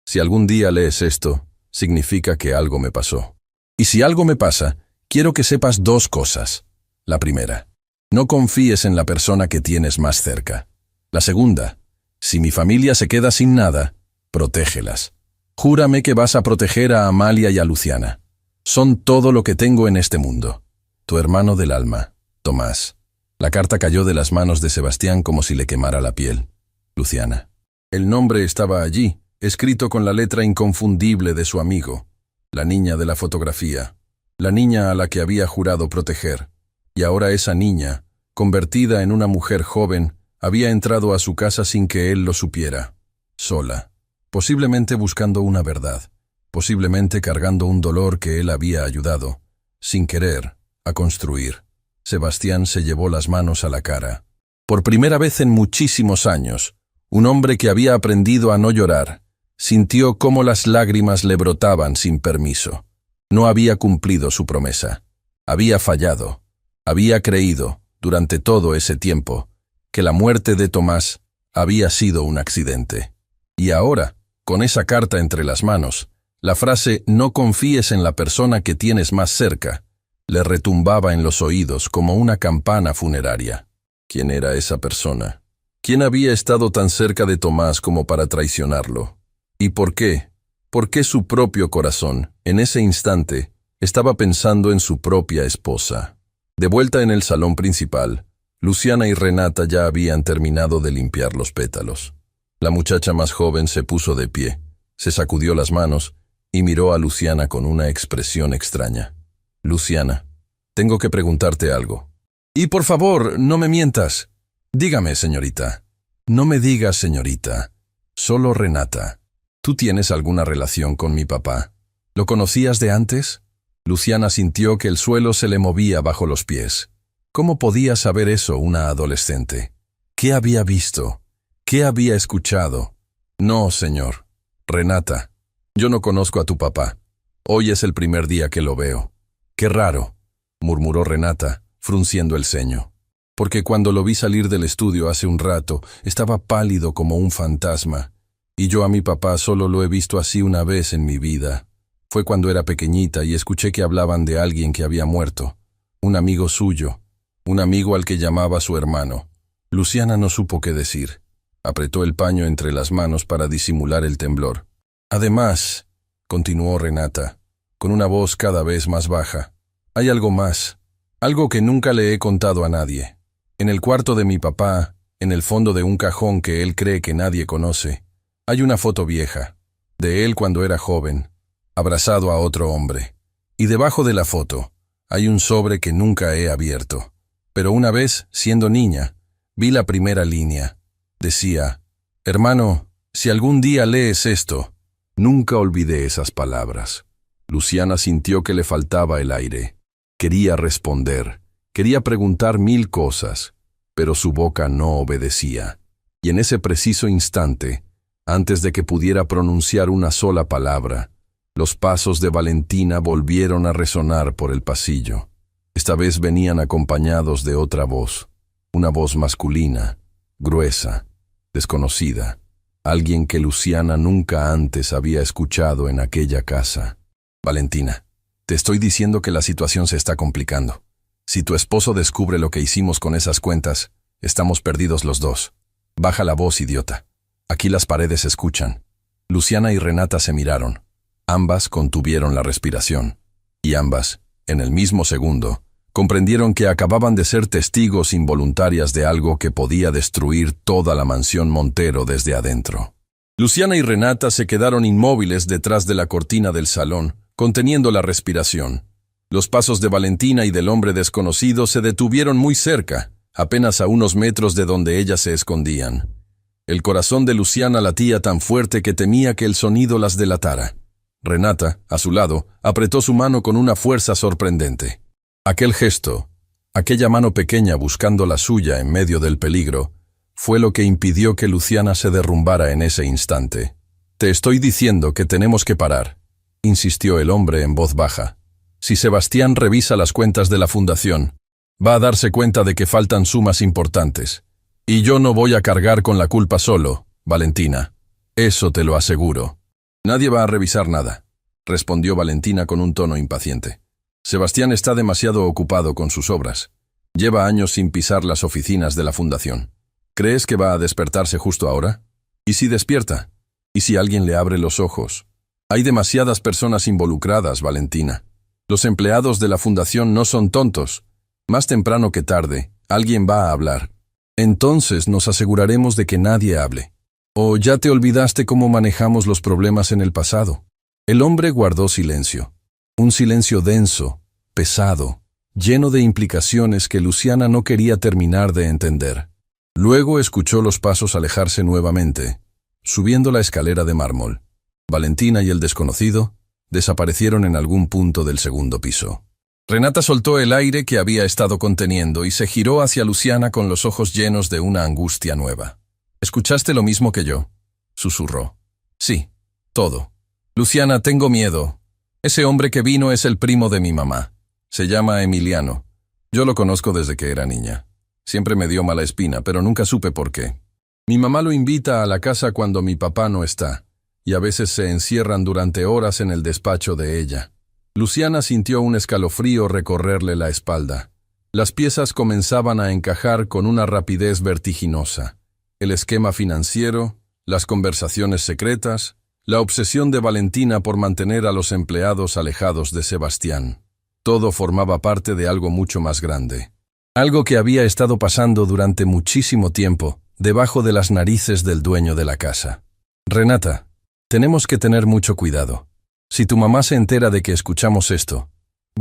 si algún día lees esto, significa que algo me pasó. Y si algo me pasa, quiero que sepas 2 cosas. La primera, no confíes en la persona que tienes más cerca. La segunda, si mi familia se queda sin nada, protégelas. Júrame que vas a proteger a Amalia y a Luciana. Son todo lo que tengo en este mundo. Tu hermano del alma, Tomás. La carta cayó de las manos de Sebastián como si le quemara la piel. Luciana. El nombre estaba allí, escrito con la letra inconfundible de su amigo, la niña de la fotografía, la niña a la que había jurado proteger. Y ahora esa niña, convertida en una mujer joven, había entrado a su casa sin que él lo supiera. Sola, posiblemente buscando una verdad, posiblemente cargando un dolor que él había ayudado, sin querer, a construir. Sebastián se llevó las manos a la cara. Por primera vez en muchísimos años, un hombre que había aprendido a no llorar, sintió cómo las lágrimas le brotaban sin permiso. No había cumplido su promesa. Había fallado. Había creído, durante todo ese tiempo, que la muerte de Tomás había sido un accidente. Y ahora, con esa carta entre las manos, la frase «no confíes en la persona que tienes más cerca» le retumbaba en los oídos como una campana funeraria. ¿Quién era esa persona? ¿Quién había estado tan cerca de Tomás como para traicionarlo? ¿Y por qué? ¿Por qué su propio corazón, en ese instante, estaba pensando en su propia esposa? De vuelta en el salón principal, Luciana y Renata ya habían terminado de limpiar los pétalos. La muchacha más joven se puso de pie, se sacudió las manos y miró a Luciana con una expresión extraña. Luciana, tengo que preguntarte algo. Y por favor, no me mientas. Dígame, señorita. No me digas, señorita. Solo Renata. ¿Tú tienes alguna relación con mi papá? ¿Lo conocías de antes? Luciana sintió que el suelo se le movía bajo los pies. ¿Cómo podía saber eso una adolescente? ¿Qué había visto? ¿Qué había escuchado? No, señor. Renata, yo no conozco a tu papá. Hoy es el primer día que lo veo. «Qué raro», murmuró Renata, frunciendo el ceño. «Porque cuando lo vi salir del estudio hace un rato, estaba pálido como un fantasma. Y yo a mi papá solo lo he visto así una vez en mi vida. Fue cuando era pequeñita y escuché que hablaban de alguien que había muerto. Un amigo suyo. Un amigo al que llamaba su hermano». Luciana no supo qué decir. Apretó el paño entre las manos para disimular el temblor. «Además», continuó Renata, con una voz cada vez más baja, «hay algo más, algo que nunca le he contado a nadie. En el cuarto de mi papá, en el fondo de un cajón que él cree que nadie conoce, hay una foto vieja, de él cuando era joven, abrazado a otro hombre. Y debajo de la foto, hay un sobre que nunca he abierto. Pero una vez, siendo niña, vi la primera línea. Decía, hermano, si algún día lees esto». Nunca olvidé esas palabras. Luciana sintió que le faltaba el aire. Quería responder, quería preguntar 1000 cosas, pero su boca no obedecía. Y en ese preciso instante, antes de que pudiera pronunciar una sola palabra, los pasos de Valentina volvieron a resonar por el pasillo. Esta vez venían acompañados de otra voz, una voz masculina, gruesa, desconocida, alguien que Luciana nunca antes había escuchado en aquella casa. «Valentina, te estoy diciendo que la situación se está complicando. Si tu esposo descubre lo que hicimos con esas cuentas, estamos perdidos los dos. Baja la voz, idiota. Aquí las paredes escuchan. Luciana y Renata se miraron. Ambas contuvieron la respiración. Y ambas, en el mismo segundo, comprendieron que acababan de ser testigos involuntarias de algo que podía destruir toda la mansión Montero desde adentro. Luciana y Renata se quedaron inmóviles detrás de la cortina del salón, conteniendo la respiración. Los pasos de Valentina y del hombre desconocido se detuvieron muy cerca, apenas a unos metros de donde ellas se escondían. El corazón de Luciana latía tan fuerte que temía que el sonido las delatara. Renata, a su lado, apretó su mano con una fuerza sorprendente. Aquel gesto, aquella mano pequeña buscando la suya en medio del peligro, fue lo que impidió que Luciana se derrumbara en ese instante. «Te estoy diciendo que tenemos que parar», insistió el hombre en voz baja. «Si Sebastián revisa las cuentas de la fundación, va a darse cuenta de que faltan sumas importantes. Y yo no voy a cargar con la culpa solo, Valentina. Eso te lo aseguro». «Nadie va a revisar nada», respondió Valentina con un tono impaciente. «Sebastián está demasiado ocupado con sus obras. Lleva años sin pisar las oficinas de la fundación. ¿Crees que va a despertarse justo ahora? ¿Y si despierta? ¿Y si alguien le abre los ojos? Hay demasiadas personas involucradas, Valentina. Los empleados de la fundación no son tontos. Más temprano que tarde, alguien va a hablar. Entonces nos aseguraremos de que nadie hable. ¿O ya te olvidaste cómo manejamos los problemas en el pasado?» El hombre guardó silencio. Un silencio denso, pesado, lleno de implicaciones que Luciana no quería terminar de entender. Luego escuchó los pasos alejarse nuevamente, subiendo la escalera de mármol. Valentina y el desconocido desaparecieron en algún punto del segundo piso. Renata soltó el aire que había estado conteniendo y se giró hacia Luciana con los ojos llenos de una angustia nueva. «¿Escuchaste lo mismo que yo?», susurró. «Sí, todo. Luciana, tengo miedo. Ese hombre que vino es el primo de mi mamá. Se llama Emiliano. Yo lo conozco desde que era niña. Siempre me dio mala espina, pero nunca supe por qué. Mi mamá lo invita a la casa cuando mi papá no está, y a veces se encierran durante horas en el despacho de ella». Luciana sintió un escalofrío recorrerle la espalda. Las piezas comenzaban a encajar con una rapidez vertiginosa. El esquema financiero, las conversaciones secretas, la obsesión de Valentina por mantener a los empleados alejados de Sebastián. Todo formaba parte de algo mucho más grande. Algo que había estado pasando durante muchísimo tiempo, debajo de las narices del dueño de la casa. «Renata, tenemos que tener mucho cuidado. Si tu mamá se entera de que escuchamos esto,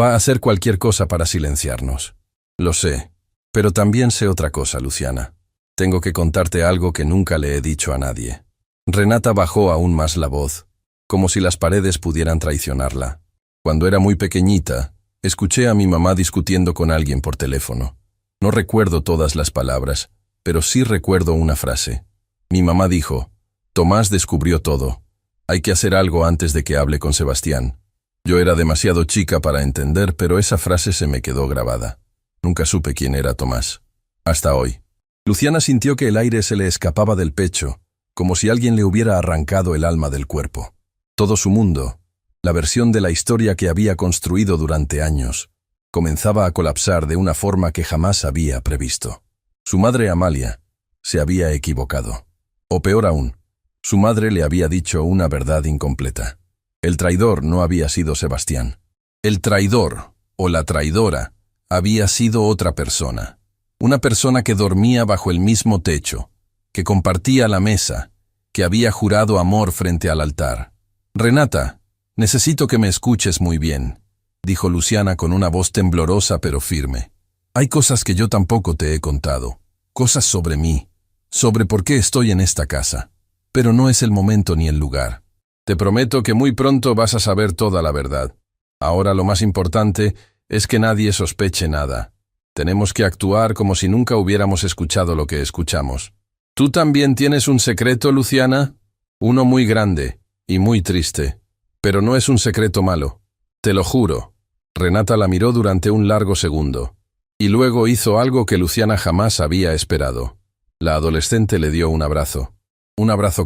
va a hacer cualquier cosa para silenciarnos». «Lo sé, pero también sé otra cosa, Luciana. Tengo que contarte algo que nunca le he dicho a nadie». Renata bajó aún más la voz, como si las paredes pudieran traicionarla. «Cuando era muy pequeñita, escuché a mi mamá discutiendo con alguien por teléfono. No recuerdo todas las palabras, pero sí recuerdo una frase. Mi mamá dijo: Tomás descubrió todo. Hay que hacer algo antes de que hable con Sebastián. Yo era demasiado chica para entender, pero esa frase se me quedó grabada. Nunca supe quién era Tomás. Hasta hoy». Luciana sintió que el aire se le escapaba del pecho, como si alguien le hubiera arrancado el alma del cuerpo. Todo su mundo, la versión de la historia que había construido durante años, comenzaba a colapsar de una forma que jamás había previsto. Su madre Amalia se había equivocado. O peor aún, su madre le había dicho una verdad incompleta. El traidor no había sido Sebastián. El traidor, o la traidora, había sido otra persona. Una persona que dormía bajo el mismo techo, que compartía la mesa, que había jurado amor frente al altar. «Renata, necesito que me escuches muy bien», dijo Luciana con una voz temblorosa pero firme. «Hay cosas que yo tampoco te he contado, cosas sobre mí, sobre por qué estoy en esta casa, pero no es el momento ni el lugar. Te prometo que muy pronto vas a saber toda la verdad. Ahora lo más importante es que nadie sospeche nada. Tenemos que actuar como si nunca hubiéramos escuchado lo que escuchamos. ¿Tú también tienes un secreto, Luciana? Uno muy grande y muy triste, pero no es un secreto malo. Te lo juro». Renata la miró durante un largo segundo, y luego hizo algo que Luciana jamás había esperado. La adolescente le dio un abrazo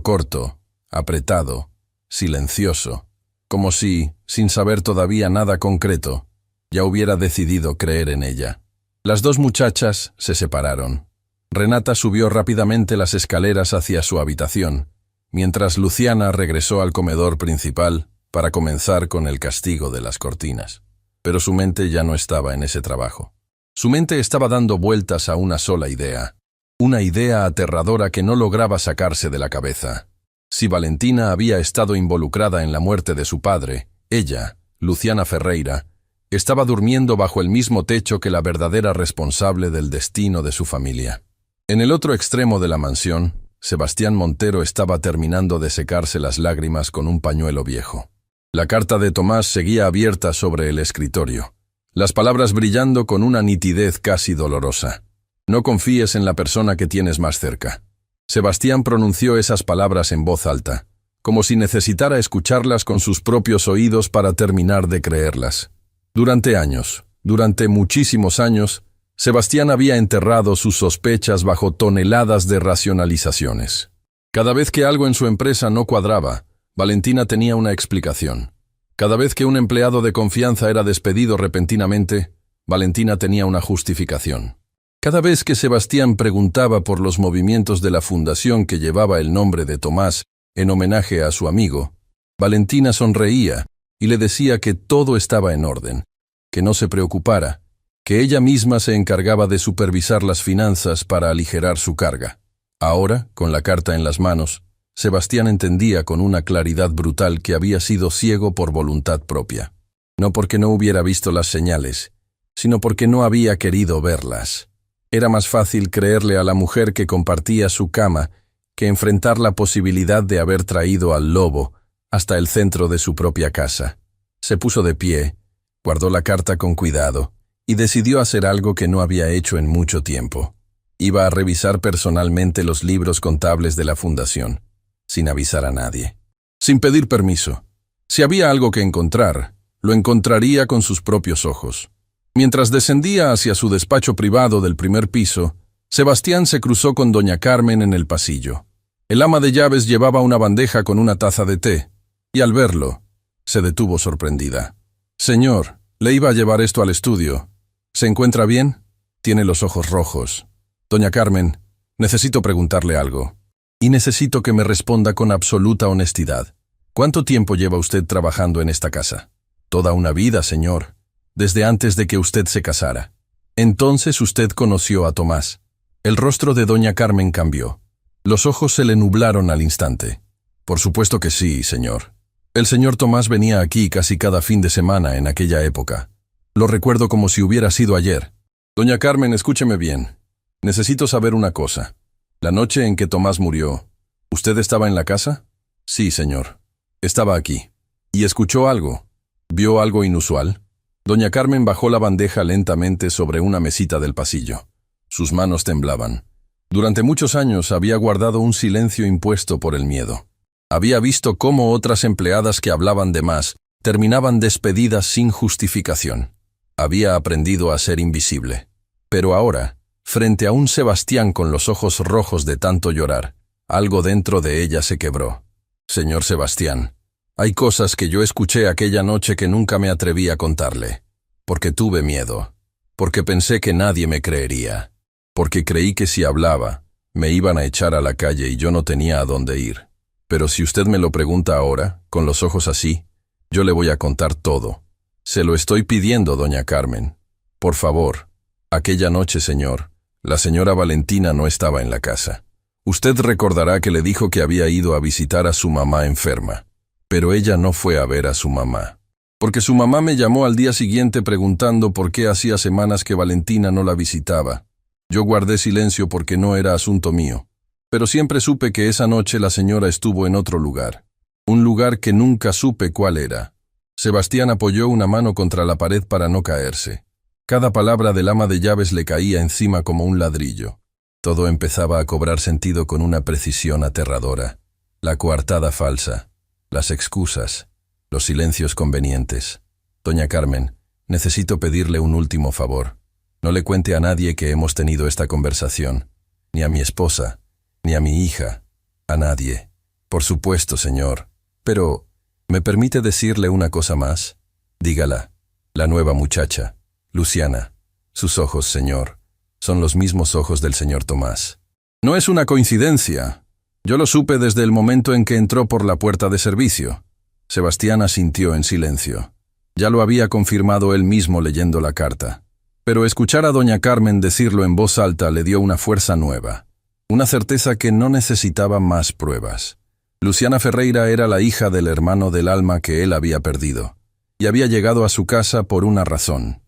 corto, apretado, silencioso, como si, sin saber todavía nada concreto, ya hubiera decidido creer en ella. Las dos muchachas se separaron. Renata subió rápidamente las escaleras hacia su habitación, mientras Luciana regresó al comedor principal para comenzar con el castigo de las cortinas. Pero su mente ya no estaba en ese trabajo. Su mente estaba dando vueltas a una sola idea. Una idea aterradora que no lograba sacarse de la cabeza. Si Valentina había estado involucrada en la muerte de su padre, ella, Luciana Ferreira, estaba durmiendo bajo el mismo techo que la verdadera responsable del destino de su familia. En el otro extremo de la mansión, Sebastián Montero estaba terminando de secarse las lágrimas con un pañuelo viejo. La carta de Tomás seguía abierta sobre el escritorio, las palabras brillando con una nitidez casi dolorosa. No confíes en la persona que tienes más cerca. Sebastián pronunció esas palabras en voz alta, como si necesitara escucharlas con sus propios oídos para terminar de creerlas. Durante años, durante muchísimos años, Sebastián había enterrado sus sospechas bajo toneladas de racionalizaciones. Cada vez que algo en su empresa no cuadraba, Valentina tenía una explicación. Cada vez que un empleado de confianza era despedido repentinamente, Valentina tenía una justificación. Cada vez que Sebastián preguntaba por los movimientos de la fundación que llevaba el nombre de Tomás en homenaje a su amigo, Valentina sonreía y le decía que todo estaba en orden, que no se preocupara, que ella misma se encargaba de supervisar las finanzas para aligerar su carga. Ahora, con la carta en las manos, Sebastián entendía con una claridad brutal que había sido ciego por voluntad propia. No porque no hubiera visto las señales, sino porque no había querido verlas. Era más fácil creerle a la mujer que compartía su cama que enfrentar la posibilidad de haber traído al lobo hasta el centro de su propia casa. Se puso de pie, guardó la carta con cuidado y decidió hacer algo que no había hecho en mucho tiempo. Iba a revisar personalmente los libros contables de la fundación, sin avisar a nadie, sin pedir permiso. Si había algo que encontrar, lo encontraría con sus propios ojos. Mientras descendía hacia su despacho privado del primer piso, Sebastián se cruzó con doña Carmen en el pasillo. El ama de llaves llevaba una bandeja con una taza de té, y al verlo, se detuvo sorprendida. «Señor, le iba a llevar esto al estudio. ¿Se encuentra bien?» Tiene los ojos rojos. «Doña Carmen, necesito preguntarle algo. Y necesito que me responda con absoluta honestidad. ¿Cuánto tiempo lleva usted trabajando en esta casa?» «Toda una vida, señor. Desde antes de que usted se casara». «Entonces usted conoció a Tomás». El rostro de doña Carmen cambió. Los ojos se le nublaron al instante. «Por supuesto que sí, señor. El señor Tomás venía aquí casi cada fin de semana en aquella época. Lo recuerdo como si hubiera sido ayer». «Doña Carmen, escúcheme bien. Necesito saber una cosa. La noche en que Tomás murió, ¿usted estaba en la casa?» «Sí, señor. Estaba aquí». «¿Y escuchó algo? ¿Vio algo inusual?» Doña Carmen bajó la bandeja lentamente sobre una mesita del pasillo. Sus manos temblaban. Durante muchos años había guardado un silencio impuesto por el miedo. Había visto cómo otras empleadas que hablaban de más terminaban despedidas sin justificación. Había aprendido a ser invisible. Pero ahora, frente a un Sebastián con los ojos rojos de tanto llorar, algo dentro de ella se quebró. «Señor Sebastián, hay cosas que yo escuché aquella noche que nunca me atreví a contarle, porque tuve miedo, porque pensé que nadie me creería, porque creí que si hablaba, me iban a echar a la calle y yo no tenía a dónde ir. Pero si usted me lo pregunta ahora, con los ojos así, yo le voy a contar todo. Se lo estoy pidiendo, doña Carmen. Por favor». «Aquella noche, señor, la señora Valentina no estaba en la casa. Usted recordará que le dijo que había ido a visitar a su mamá enferma. Pero ella no fue a ver a su mamá, porque su mamá me llamó al día siguiente preguntando por qué hacía semanas que Valentina no la visitaba. Yo guardé silencio porque no era asunto mío, pero siempre supe que esa noche la señora estuvo en otro lugar, un lugar que nunca supe cuál era». Sebastián apoyó una mano contra la pared para no caerse. Cada palabra del ama de llaves le caía encima como un ladrillo. Todo empezaba a cobrar sentido con una precisión aterradora. La coartada falsa, las excusas, los silencios convenientes. «Doña Carmen, necesito pedirle un último favor. No le cuente a nadie que hemos tenido esta conversación, ni a mi esposa, ni a mi hija, a nadie». «Por supuesto, señor. Pero, ¿me permite decirle una cosa más?» «Dígala». «La nueva muchacha, Luciana, Sus ojos, señor, son los mismos ojos del señor Tomás. No es una coincidencia. Yo lo supe desde el momento en que entró por la puerta de servicio. Sebastián asintió en silencio. Ya lo había confirmado él mismo leyendo la carta. Pero escuchar a doña Carmen decirlo en voz alta le dio una fuerza nueva, una certeza que no necesitaba más pruebas. Luciana Ferreira era la hija del hermano del alma que él había perdido, y había llegado a su casa por una razón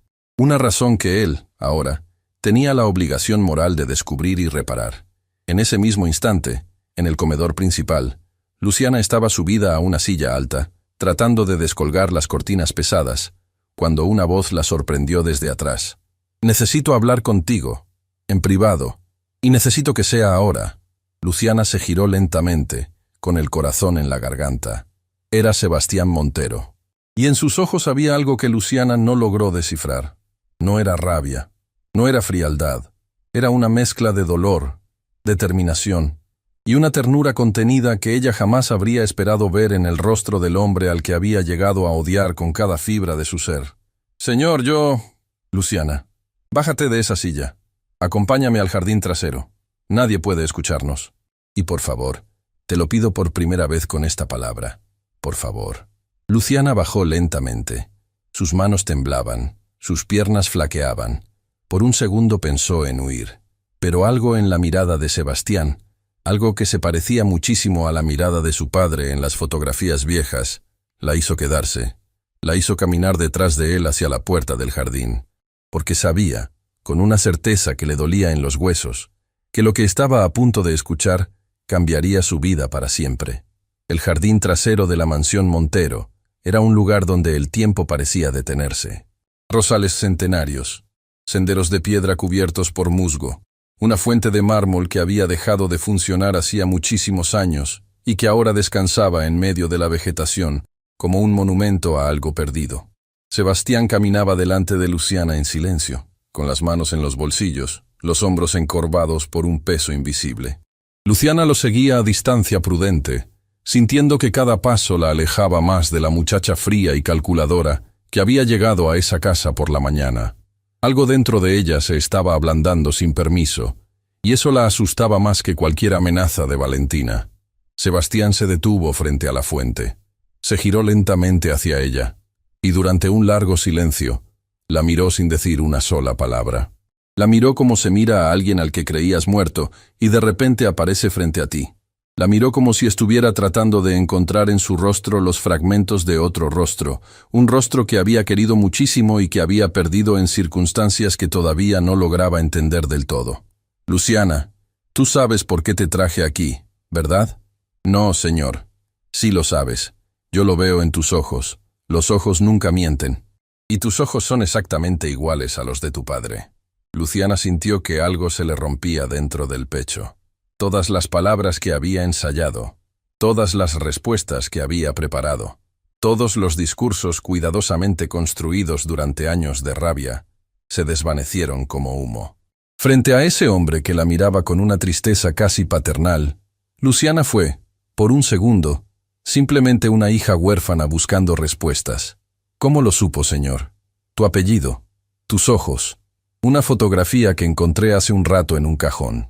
que él, ahora, tenía la obligación moral de descubrir y reparar. En ese mismo instante, en el comedor principal, Luciana estaba subida a una silla alta, tratando de descolgar las cortinas pesadas, cuando una voz la sorprendió desde atrás. «Necesito hablar contigo, en privado, y necesito que sea ahora». Luciana se giró lentamente, con el corazón en la garganta. Era Sebastián Montero. Y en sus ojos había algo que Luciana no logró descifrar. No era rabia, no era frialdad, era una mezcla de dolor, determinación y una ternura contenida que ella jamás habría esperado ver en el rostro del hombre al que había llegado a odiar con cada fibra de su ser. «Señor, Luciana, bájate de esa silla. Acompáñame al jardín trasero. Nadie puede escucharnos. Y por favor, te lo pido por primera vez con esta palabra. Por favor». Luciana bajó lentamente. Sus manos temblaban, sus piernas flaqueaban. Por un segundo pensó en huir. Pero algo en la mirada de Sebastián, algo que se parecía muchísimo a la mirada de su padre en las fotografías viejas, la hizo quedarse. La hizo caminar detrás de él hacia la puerta del jardín, porque sabía, con una certeza que le dolía en los huesos, que lo que estaba a punto de escuchar cambiaría su vida para siempre. El jardín trasero de la mansión Montero era un lugar donde el tiempo parecía detenerse. Rosales centenarios, senderos de piedra cubiertos por musgo, una fuente de mármol que había dejado de funcionar hacía muchísimos años y que ahora descansaba en medio de la vegetación como un monumento a algo perdido. Sebastián caminaba delante de Luciana en silencio, con las manos en los bolsillos, los hombros encorvados por un peso invisible. Luciana lo seguía a distancia prudente, sintiendo que cada paso la alejaba más de la muchacha fría y calculadora que había llegado a esa casa por la mañana. Algo dentro de ella se estaba ablandando sin permiso, y eso la asustaba más que cualquier amenaza de Valentina. Sebastián se detuvo frente a la fuente. Se giró lentamente hacia ella, y durante un largo silencio, la miró sin decir una sola palabra. La miró como se mira a alguien al que creías muerto, y de repente aparece frente a ti. La miró como si estuviera tratando de encontrar en su rostro los fragmentos de otro rostro, un rostro que había querido muchísimo y que había perdido en circunstancias que todavía no lograba entender del todo. «Luciana, tú sabes por qué te traje aquí, ¿verdad?» «No, señor. Sí lo sabes. Yo lo veo en tus ojos. Los ojos nunca mienten. Y tus ojos son exactamente iguales a los de tu padre». Luciana sintió que algo se le rompía dentro del pecho. Todas las palabras que había ensayado, todas las respuestas que había preparado, todos los discursos cuidadosamente construidos durante años de rabia, se desvanecieron como humo. Frente a ese hombre que la miraba con una tristeza casi paternal, Luciana fue, por un segundo, simplemente una hija huérfana buscando respuestas. «¿Cómo lo supo, señor? Tu apellido, tus ojos, una fotografía que encontré hace un rato en un cajón.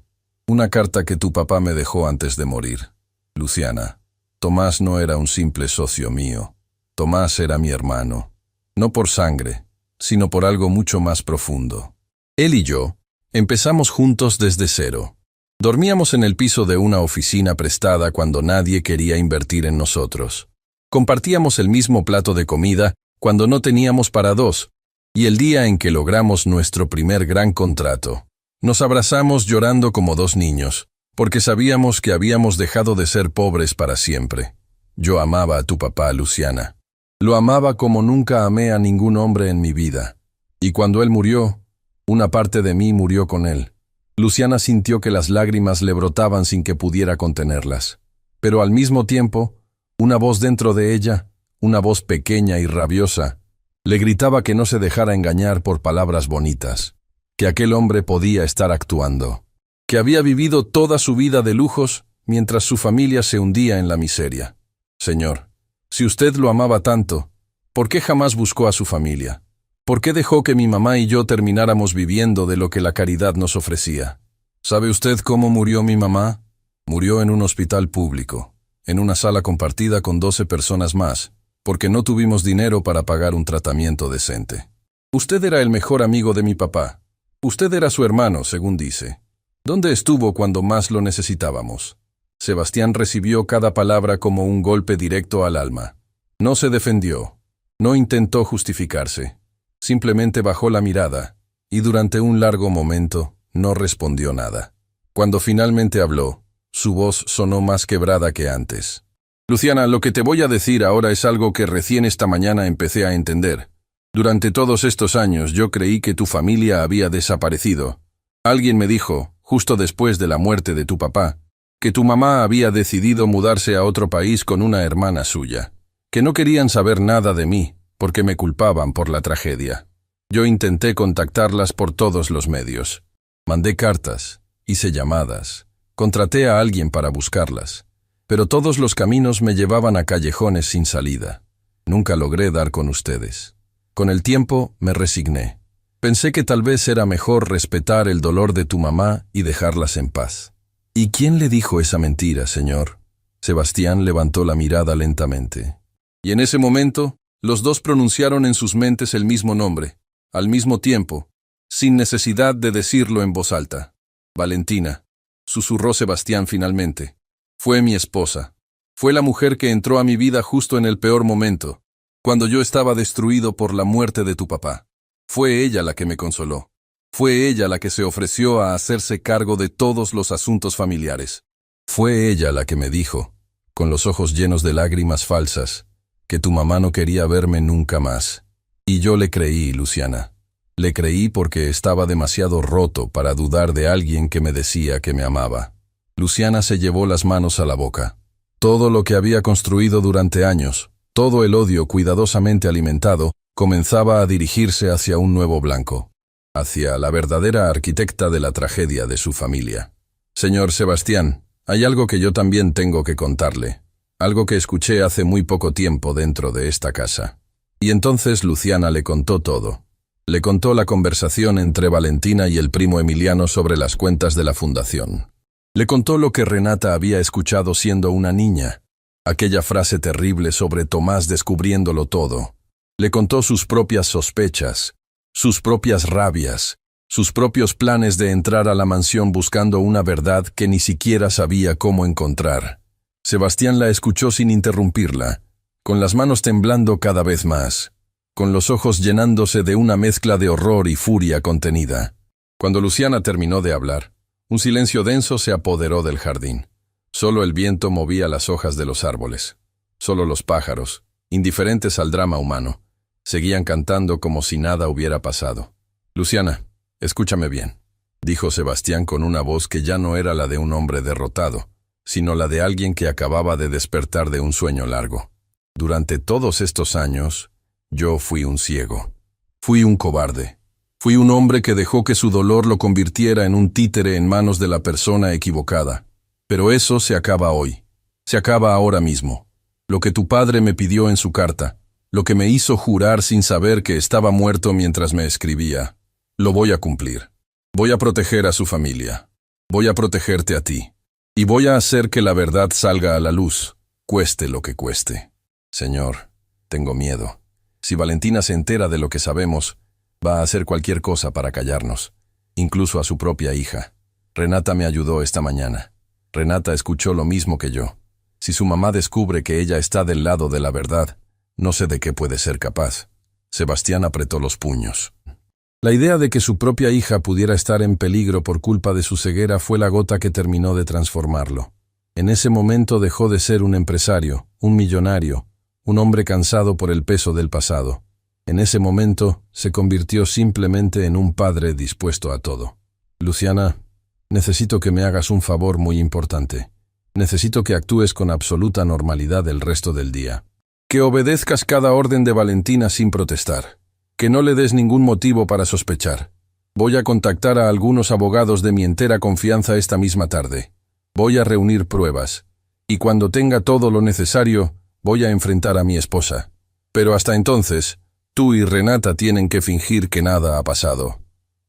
Una carta que tu papá me dejó antes de morir. Luciana, Tomás no era un simple socio mío. Tomás era mi hermano. No por sangre, sino por algo mucho más profundo. Él y yo empezamos juntos desde cero. Dormíamos en el piso de una oficina prestada cuando nadie quería invertir en nosotros. Compartíamos el mismo plato de comida cuando no teníamos para dos, y el día en que logramos nuestro primer gran contrato, nos abrazamos llorando como dos niños, porque sabíamos que habíamos dejado de ser pobres para siempre. Yo amaba a tu papá, Luciana. Lo amaba como nunca amé a ningún hombre en mi vida. Y cuando él murió, una parte de mí murió con él. Luciana sintió que las lágrimas le brotaban sin que pudiera contenerlas. Pero al mismo tiempo, una voz dentro de ella, una voz pequeña y rabiosa, le gritaba que no se dejara engañar por palabras bonitas, que aquel hombre podía estar actuando, que había vivido toda su vida de lujos mientras su familia se hundía en la miseria. Señor, si usted lo amaba tanto, ¿por qué jamás buscó a su familia? ¿Por qué dejó que mi mamá y yo termináramos viviendo de lo que la caridad nos ofrecía? ¿Sabe usted cómo murió mi mamá? Murió en un hospital público, en una sala compartida con 12 personas más, porque no tuvimos dinero para pagar un tratamiento decente. Usted era el mejor amigo de mi papá. Usted era su hermano, según dice. ¿Dónde estuvo cuando más lo necesitábamos? Sebastián recibió cada palabra como un golpe directo al alma. No se defendió. No intentó justificarse. Simplemente bajó la mirada, y durante un largo momento no respondió nada. Cuando finalmente habló, su voz sonó más quebrada que antes. Luciana, lo que te voy a decir ahora es algo que recién esta mañana empecé a entender. Durante todos estos años yo creí que tu familia había desaparecido. Alguien me dijo, justo después de la muerte de tu papá, que tu mamá había decidido mudarse a otro país con una hermana suya, que no querían saber nada de mí, porque me culpaban por la tragedia. Yo intenté contactarlas por todos los medios. Mandé cartas, hice llamadas, contraté a alguien para buscarlas, pero todos los caminos me llevaban a callejones sin salida. Nunca logré dar con ustedes. Con el tiempo me resigné. Pensé que tal vez era mejor respetar el dolor de tu mamá y dejarlas en paz. ¿Y quién le dijo esa mentira, señor? Sebastián levantó la mirada lentamente. Y en ese momento, los dos pronunciaron en sus mentes el mismo nombre, al mismo tiempo, sin necesidad de decirlo en voz alta. Valentina, susurró Sebastián finalmente. Fue mi esposa. Fue la mujer que entró a mi vida justo en el peor momento, cuando yo estaba destruido por la muerte de tu papá. Fue ella la que me consoló. Fue ella la que se ofreció a hacerse cargo de todos los asuntos familiares. Fue ella la que me dijo, con los ojos llenos de lágrimas falsas, que tu mamá no quería verme nunca más. Y yo le creí, Luciana. Le creí porque estaba demasiado roto para dudar de alguien que me decía que me amaba. Luciana se llevó las manos a la boca. Todo lo que había construido durante años, todo el odio cuidadosamente alimentado, comenzaba a dirigirse hacia un nuevo blanco, hacia la verdadera arquitecta de la tragedia de su familia. Señor Sebastián, hay algo que yo también tengo que contarle, algo que escuché hace muy poco tiempo dentro de esta casa. Y entonces Luciana le contó todo. Le contó la conversación entre Valentina y el primo Emiliano sobre las cuentas de la fundación. Le contó lo que Renata había escuchado siendo una niña, aquella frase terrible sobre Tomás descubriéndolo todo. Le contó sus propias sospechas, sus propias rabias, sus propios planes de entrar a la mansión buscando una verdad que ni siquiera sabía cómo encontrar. Sebastián la escuchó sin interrumpirla, con las manos temblando cada vez más, con los ojos llenándose de una mezcla de horror y furia contenida. Cuando Luciana terminó de hablar, un silencio denso se apoderó del jardín. Solo el viento movía las hojas de los árboles. Solo los pájaros, indiferentes al drama humano, seguían cantando como si nada hubiera pasado. Luciana, escúchame bien, dijo Sebastián con una voz que ya no era la de un hombre derrotado, sino la de alguien que acababa de despertar de un sueño largo. Durante todos estos años, yo fui un ciego. Fui un cobarde. Fui un hombre que dejó que su dolor lo convirtiera en un títere en manos de la persona equivocada. Pero eso se acaba hoy. Se acaba ahora mismo. Lo que tu padre me pidió en su carta, lo que me hizo jurar sin saber que estaba muerto mientras me escribía, lo voy a cumplir. Voy a proteger a su familia. Voy a protegerte a ti. Y voy a hacer que la verdad salga a la luz, cueste lo que cueste. Señor, tengo miedo. Si Valentina se entera de lo que sabemos, va a hacer cualquier cosa para callarnos, incluso a su propia hija. Renata me ayudó esta mañana. Renata escuchó lo mismo que yo. Si su mamá descubre que ella está del lado de la verdad, no sé de qué puede ser capaz. Sebastián apretó los puños. La idea de que su propia hija pudiera estar en peligro por culpa de su ceguera fue la gota que terminó de transformarlo. En ese momento dejó de ser un empresario, un millonario, un hombre cansado por el peso del pasado. En ese momento se convirtió simplemente en un padre dispuesto a todo. Luciana, necesito que me hagas un favor muy importante. Necesito que actúes con absoluta normalidad el resto del día. Que obedezcas cada orden de Valentina sin protestar. Que no le des ningún motivo para sospechar. Voy a contactar a algunos abogados de mi entera confianza esta misma tarde. Voy a reunir pruebas. Y cuando tenga todo lo necesario, voy a enfrentar a mi esposa. Pero hasta entonces, Tú y Renata tienen que fingir que nada ha pasado.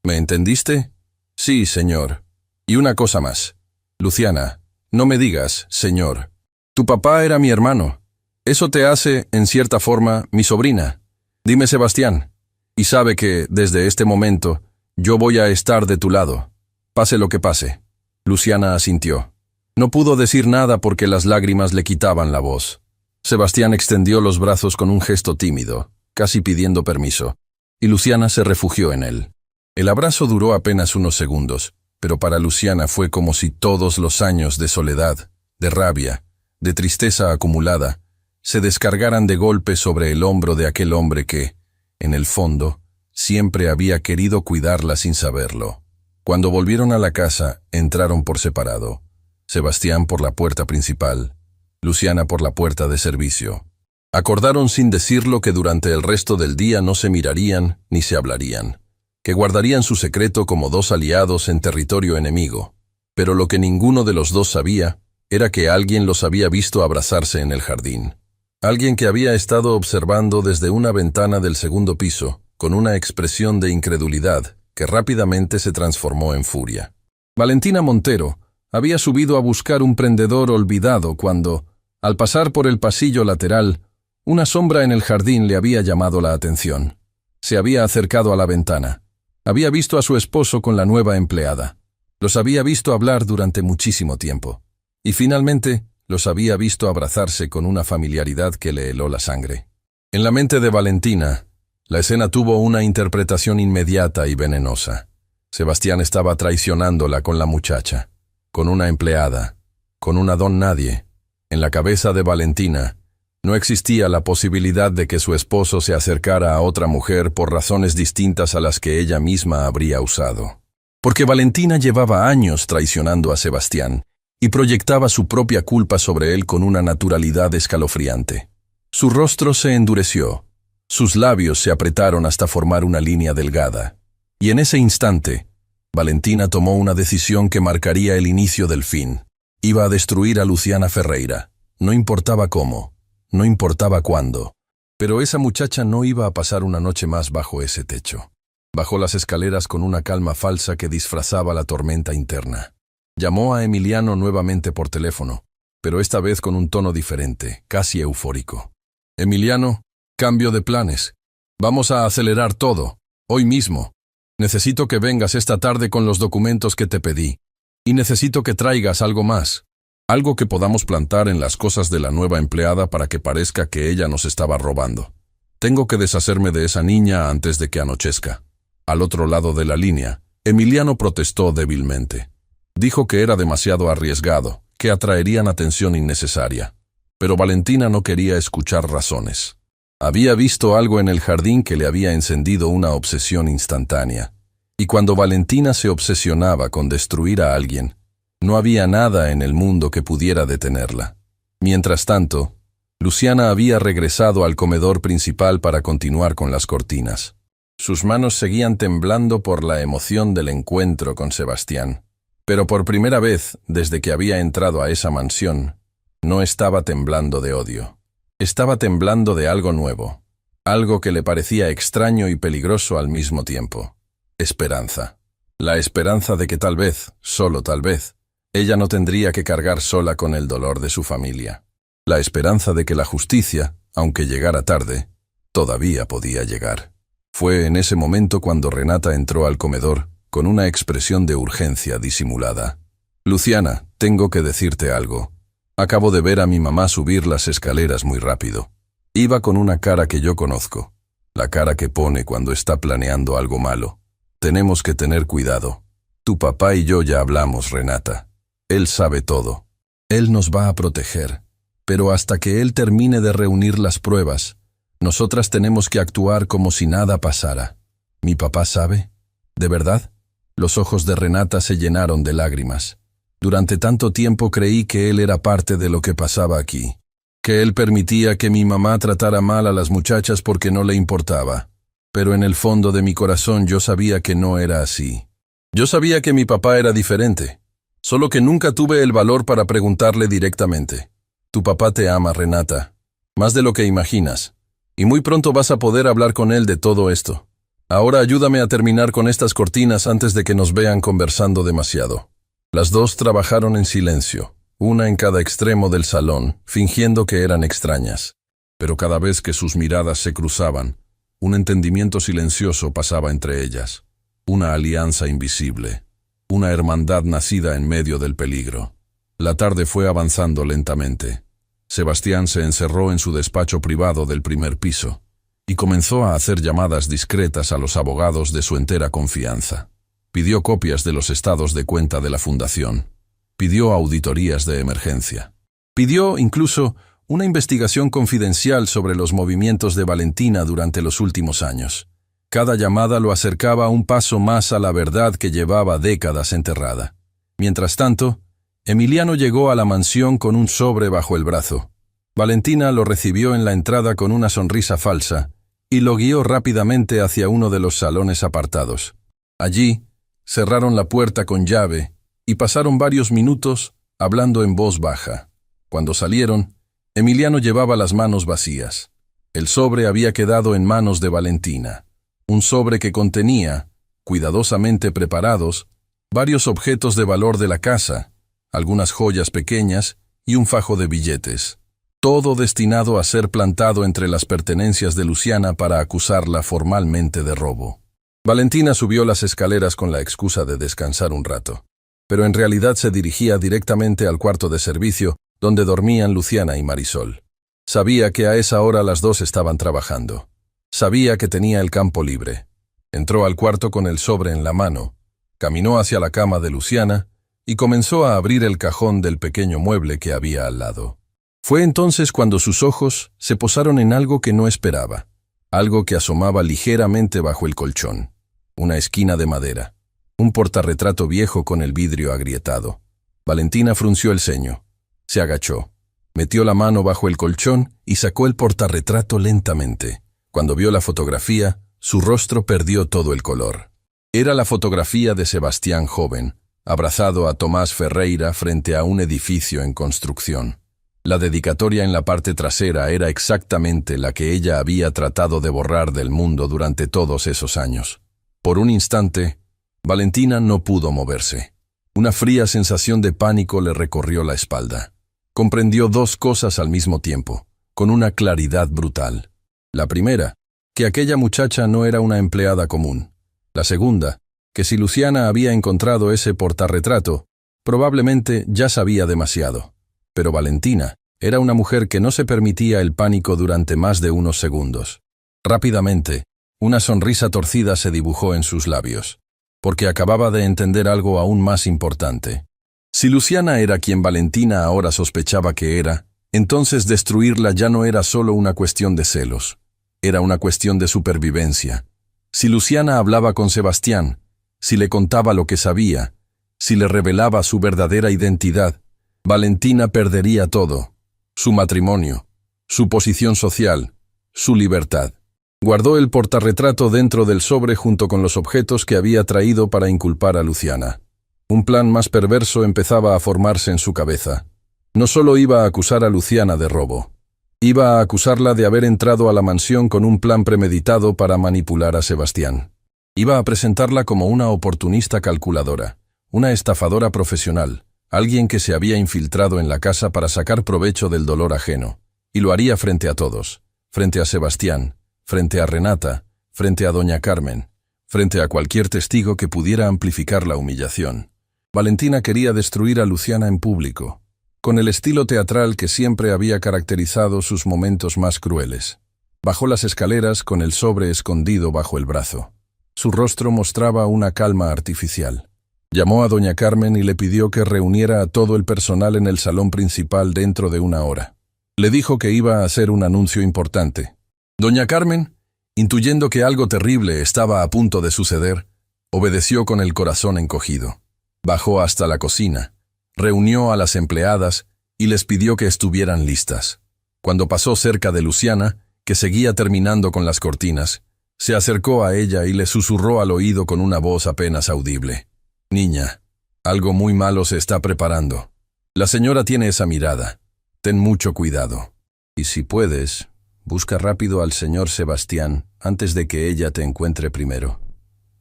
¿Me entendiste? Sí, señor. Y una cosa más. Luciana, no me digas, señor. Tu papá era mi hermano. Eso te hace, en cierta forma, mi sobrina. Dime, Sebastián. Y sabe que, desde este momento, yo voy a estar de tu lado. Pase lo que pase. Luciana asintió. No pudo decir nada porque las lágrimas le quitaban la voz. Sebastián extendió los brazos con un gesto tímido, casi pidiendo permiso, y Luciana se refugió en él. El abrazo duró apenas unos segundos, pero para Luciana fue como si todos los años de soledad, de rabia, de tristeza acumulada, se descargaran de golpe sobre el hombro de aquel hombre que, en el fondo, siempre había querido cuidarla sin saberlo. Cuando volvieron a la casa, entraron por separado. Sebastián por la puerta principal, Luciana por la puerta de servicio. Acordaron sin decirlo que durante el resto del día no se mirarían ni se hablarían, que guardarían su secreto como dos aliados en territorio enemigo. Pero lo que ninguno de los dos sabía era que alguien los había visto abrazarse en el jardín. Alguien que había estado observando desde una ventana del segundo piso, con una expresión de incredulidad que rápidamente se transformó en furia. Valentina Montero había subido a buscar un prendedor olvidado cuando, al pasar por el pasillo lateral, una sombra en el jardín le había llamado la atención. Se había acercado a la ventana. Había visto a su esposo con la nueva empleada. Los había visto hablar durante muchísimo tiempo. Y finalmente, los había visto abrazarse con una familiaridad que le heló la sangre. En la mente de Valentina, la escena tuvo una interpretación inmediata y venenosa. Sebastián estaba traicionándola con la muchacha, con una empleada, con una don nadie. En la cabeza de Valentina, no existía la posibilidad de que su esposo se acercara a otra mujer por razones distintas a las que ella misma habría usado. Porque Valentina llevaba años traicionando a Sebastián y proyectaba su propia culpa sobre él con una naturalidad escalofriante. Su rostro se endureció, sus labios se apretaron hasta formar una línea delgada, y en ese instante, Valentina tomó una decisión que marcaría el inicio del fin. Iba a destruir a Luciana Ferreira. No importaba cómo, no importaba cuándo, pero esa muchacha no iba a pasar una noche más bajo ese techo. Bajó las escaleras con una calma falsa que disfrazaba la tormenta interna. Llamó a Emiliano nuevamente por teléfono, pero esta vez con un tono diferente, casi eufórico. Emiliano, cambio de planes. Vamos a acelerar todo, hoy mismo. Necesito que vengas esta tarde con los documentos que te pedí. Y necesito que traigas algo más. Algo que podamos plantar en las cosas de la nueva empleada para que parezca que ella nos estaba robando. Tengo que deshacerme de esa niña antes de que anochezca. Al otro lado de la línea, Emiliano protestó débilmente. Dijo que era demasiado arriesgado, que atraerían atención innecesaria. Pero Valentina no quería escuchar razones. Había visto algo en el jardín que le había encendido una obsesión instantánea. Y cuando Valentina se obsesionaba con destruir a alguien, no había nada en el mundo que pudiera detenerla. Mientras tanto, Luciana había regresado al comedor principal para continuar con las cortinas. Sus manos seguían temblando por la emoción del encuentro con Sebastián. Pero por primera vez, desde que había entrado a esa mansión, no estaba temblando de odio. Estaba temblando de algo nuevo, algo que le parecía extraño y peligroso al mismo tiempo. Esperanza. La esperanza de que tal vez, solo tal vez, ella no tendría que cargar sola con el dolor de su familia. La esperanza de que la justicia, aunque llegara tarde, todavía podía llegar. Fue en ese momento cuando Renata entró al comedor con una expresión de urgencia disimulada. Luciana, tengo que decirte algo. Acabo de ver a mi mamá subir las escaleras muy rápido. Iba con una cara que yo conozco, la cara que pone cuando está planeando algo malo. Tenemos que tener cuidado. Tu papá y yo ya hablamos, Renata. Él sabe todo. Él nos va a proteger. Pero hasta que él termine de reunir las pruebas, nosotras tenemos que actuar como si nada pasara. ¿Mi papá sabe? ¿De verdad? Los ojos de Renata se llenaron de lágrimas. Durante tanto tiempo creí que él era parte de lo que pasaba aquí. Que él permitía que mi mamá tratara mal a las muchachas porque no le importaba. Pero en el fondo de mi corazón yo sabía que no era así. Yo sabía que mi papá era diferente, solo que nunca tuve el valor para preguntarle directamente. Tu papá te ama, Renata, más de lo que imaginas. Y muy pronto vas a poder hablar con él de todo esto. Ahora ayúdame a terminar con estas cortinas antes de que nos vean conversando demasiado. Las dos trabajaron en silencio, una en cada extremo del salón, fingiendo que eran extrañas. Pero cada vez que sus miradas se cruzaban, un entendimiento silencioso pasaba entre ellas. Una alianza invisible, una hermandad nacida en medio del peligro. La tarde fue avanzando lentamente. Sebastián se encerró en su despacho privado del primer piso y comenzó a hacer llamadas discretas a los abogados de su entera confianza. Pidió copias de los estados de cuenta de la fundación. Pidió auditorías de emergencia. Pidió, incluso, una investigación confidencial sobre los movimientos de Valentina durante los últimos años. Cada llamada lo acercaba un paso más a la verdad que llevaba décadas enterrada. Mientras tanto, Emiliano llegó a la mansión con un sobre bajo el brazo. Valentina lo recibió en la entrada con una sonrisa falsa y lo guió rápidamente hacia uno de los salones apartados. Allí, cerraron la puerta con llave y pasaron varios minutos hablando en voz baja. Cuando salieron, Emiliano llevaba las manos vacías. El sobre había quedado en manos de Valentina. Un sobre que contenía, cuidadosamente preparados, varios objetos de valor de la casa, algunas joyas pequeñas y un fajo de billetes. Todo destinado a ser plantado entre las pertenencias de Luciana para acusarla formalmente de robo. Valentina subió las escaleras con la excusa de descansar un rato, pero en realidad se dirigía directamente al cuarto de servicio donde dormían Luciana y Marisol. Sabía que a esa hora las dos estaban trabajando. Sabía que tenía el campo libre. Entró al cuarto con el sobre en la mano, caminó hacia la cama de Luciana y comenzó a abrir el cajón del pequeño mueble que había al lado. Fue entonces cuando sus ojos se posaron en algo que no esperaba, algo que asomaba ligeramente bajo el colchón. Una esquina de madera, un portarretrato viejo con el vidrio agrietado. Valentina frunció el ceño, se agachó, metió la mano bajo el colchón y sacó el portarretrato lentamente. Cuando vio la fotografía, su rostro perdió todo el color. Era la fotografía de Sebastián joven, abrazado a Tomás Ferreira frente a un edificio en construcción. La dedicatoria en la parte trasera era exactamente la que ella había tratado de borrar del mundo durante todos esos años. Por un instante, Valentina no pudo moverse. Una fría sensación de pánico le recorrió la espalda. Comprendió dos cosas al mismo tiempo, con una claridad brutal. La primera, que aquella muchacha no era una empleada común. La segunda, que si Luciana había encontrado ese portarretrato, probablemente ya sabía demasiado. Pero Valentina era una mujer que no se permitía el pánico durante más de unos segundos. Rápidamente, una sonrisa torcida se dibujó en sus labios, porque acababa de entender algo aún más importante. Si Luciana era quien Valentina ahora sospechaba que era, entonces destruirla ya no era solo una cuestión de celos, era una cuestión de supervivencia. Si Luciana hablaba con Sebastián, si le contaba lo que sabía, si le revelaba su verdadera identidad, Valentina perdería todo: su matrimonio, su posición social, su libertad. Guardó el portarretrato dentro del sobre junto con los objetos que había traído para inculpar a Luciana. Un plan más perverso empezaba a formarse en su cabeza. No solo iba a acusar a Luciana de robo, iba a acusarla de haber entrado a la mansión con un plan premeditado para manipular a Sebastián. Iba a presentarla como una oportunista calculadora, una estafadora profesional, alguien que se había infiltrado en la casa para sacar provecho del dolor ajeno, y lo haría frente a todos, frente a Sebastián, frente a Renata, frente a doña Carmen, frente a cualquier testigo que pudiera amplificar la humillación. Valentina quería destruir a Luciana en público, con el estilo teatral que siempre había caracterizado sus momentos más crueles. Bajó las escaleras con el sobre escondido bajo el brazo. Su rostro mostraba una calma artificial. Llamó a doña Carmen y le pidió que reuniera a todo el personal en el salón principal dentro de una hora. Le dijo que iba a hacer un anuncio importante. Doña Carmen, intuyendo que algo terrible estaba a punto de suceder, obedeció con el corazón encogido. Bajó hasta la cocina, reunió a las empleadas y les pidió que estuvieran listas. Cuando pasó cerca de Luciana, que seguía terminando con las cortinas, se acercó a ella y le susurró al oído con una voz apenas audible. Niña, algo muy malo se está preparando. La señora tiene esa mirada. Ten mucho cuidado. Y si puedes, Busca rápido al señor Sebastián antes de que ella te encuentre primero.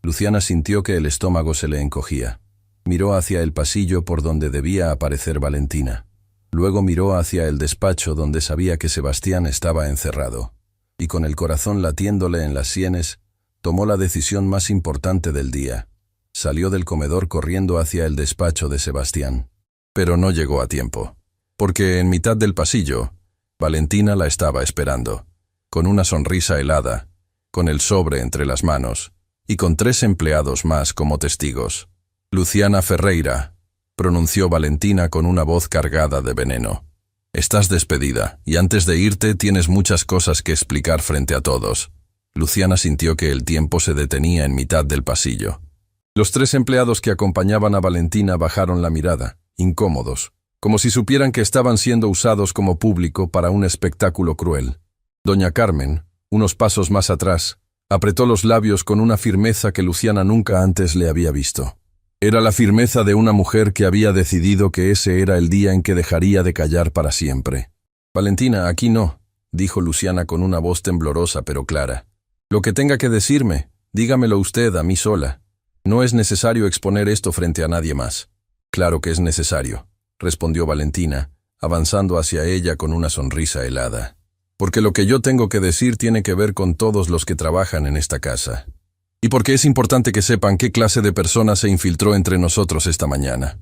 Luciana sintió que el estómago se le encogía. Miró hacia el pasillo por donde debía aparecer Valentina. Luego miró hacia el despacho donde sabía que Sebastián estaba encerrado. Y con el corazón latiéndole en las sienes, tomó la decisión más importante del día. Salió del comedor corriendo hacia el despacho de Sebastián. Pero no llegó a tiempo, porque en mitad del pasillo, Valentina la estaba esperando, con una sonrisa helada, con el sobre entre las manos, y con 3 empleados más como testigos. Luciana Ferreira, pronunció Valentina con una voz cargada de veneno. Estás despedida, y antes de irte tienes muchas cosas que explicar frente a todos. Luciana sintió que el tiempo se detenía en mitad del pasillo. Los 3 empleados que acompañaban a Valentina bajaron la mirada, incómodos, como si supieran que estaban siendo usados como público para un espectáculo cruel. Doña Carmen, unos pasos más atrás, apretó los labios con una firmeza que Luciana nunca antes le había visto. Era la firmeza de una mujer que había decidido que ese era el día en que dejaría de callar para siempre. Valentina, aquí no, dijo Luciana con una voz temblorosa pero clara. Lo que tenga que decirme, dígamelo usted a mí sola. No es necesario exponer esto frente a nadie más. Claro que es necesario, respondió Valentina, avanzando hacia ella con una sonrisa helada. Porque lo que yo tengo que decir tiene que ver con todos los que trabajan en esta casa. Y porque es importante que sepan qué clase de persona se infiltró entre nosotros esta mañana.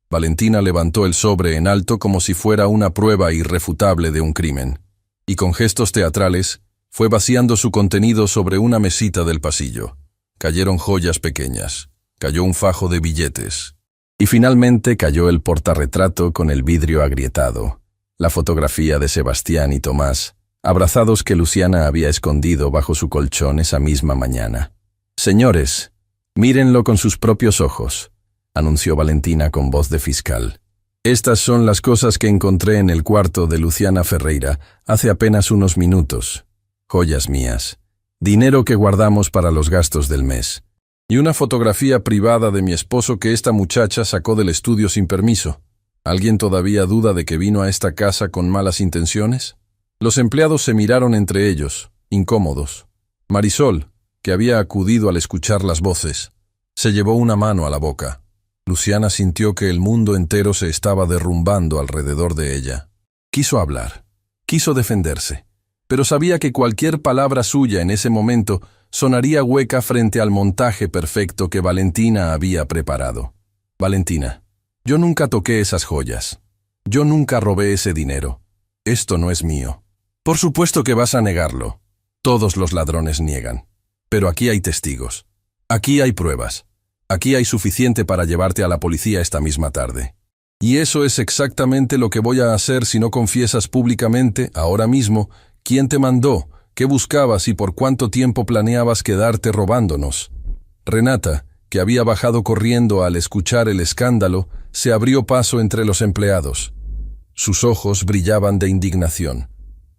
Valentina levantó el sobre en alto como si fuera una prueba irrefutable de un crimen, y con gestos teatrales fue vaciando su contenido sobre una mesita del pasillo. Cayeron joyas pequeñas, cayó un fajo de billetes, y finalmente cayó el portarretrato con el vidrio agrietado, la fotografía de Sebastián y Tomás, abrazados que Luciana había escondido bajo su colchón esa misma mañana. Señores, mírenlo con sus propios ojos, anunció Valentina con voz de fiscal. Estas son las cosas que encontré en el cuarto de Luciana Ferreira hace apenas unos minutos. Joyas mías, dinero que guardamos para los gastos del mes, y una fotografía privada de mi esposo que esta muchacha sacó del estudio sin permiso. ¿Alguien todavía duda de que vino a esta casa con malas intenciones? Los empleados se miraron entre ellos, incómodos. Marisol, que había acudido al escuchar las voces, se llevó una mano a la boca. Luciana sintió que el mundo entero se estaba derrumbando alrededor de ella. Quiso hablar, quiso defenderse, pero sabía que cualquier palabra suya en ese momento sonaría hueca frente al montaje perfecto que Valentina había preparado. Valentina, yo nunca toqué esas joyas. Yo nunca robé ese dinero. Esto no es mío. Por supuesto que vas a negarlo. Todos los ladrones niegan. Pero aquí hay testigos. Aquí hay pruebas. Aquí hay suficiente para llevarte a la policía esta misma tarde. Y eso es exactamente lo que voy a hacer si no confiesas públicamente, ahora mismo, quién te mandó, qué buscabas y por cuánto tiempo planeabas quedarte robándonos. Renata, que había bajado corriendo al escuchar el escándalo, se abrió paso entre los empleados. Sus ojos brillaban de indignación.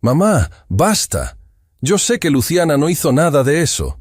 «Mamá, basta. Yo sé que Luciana no hizo nada de eso».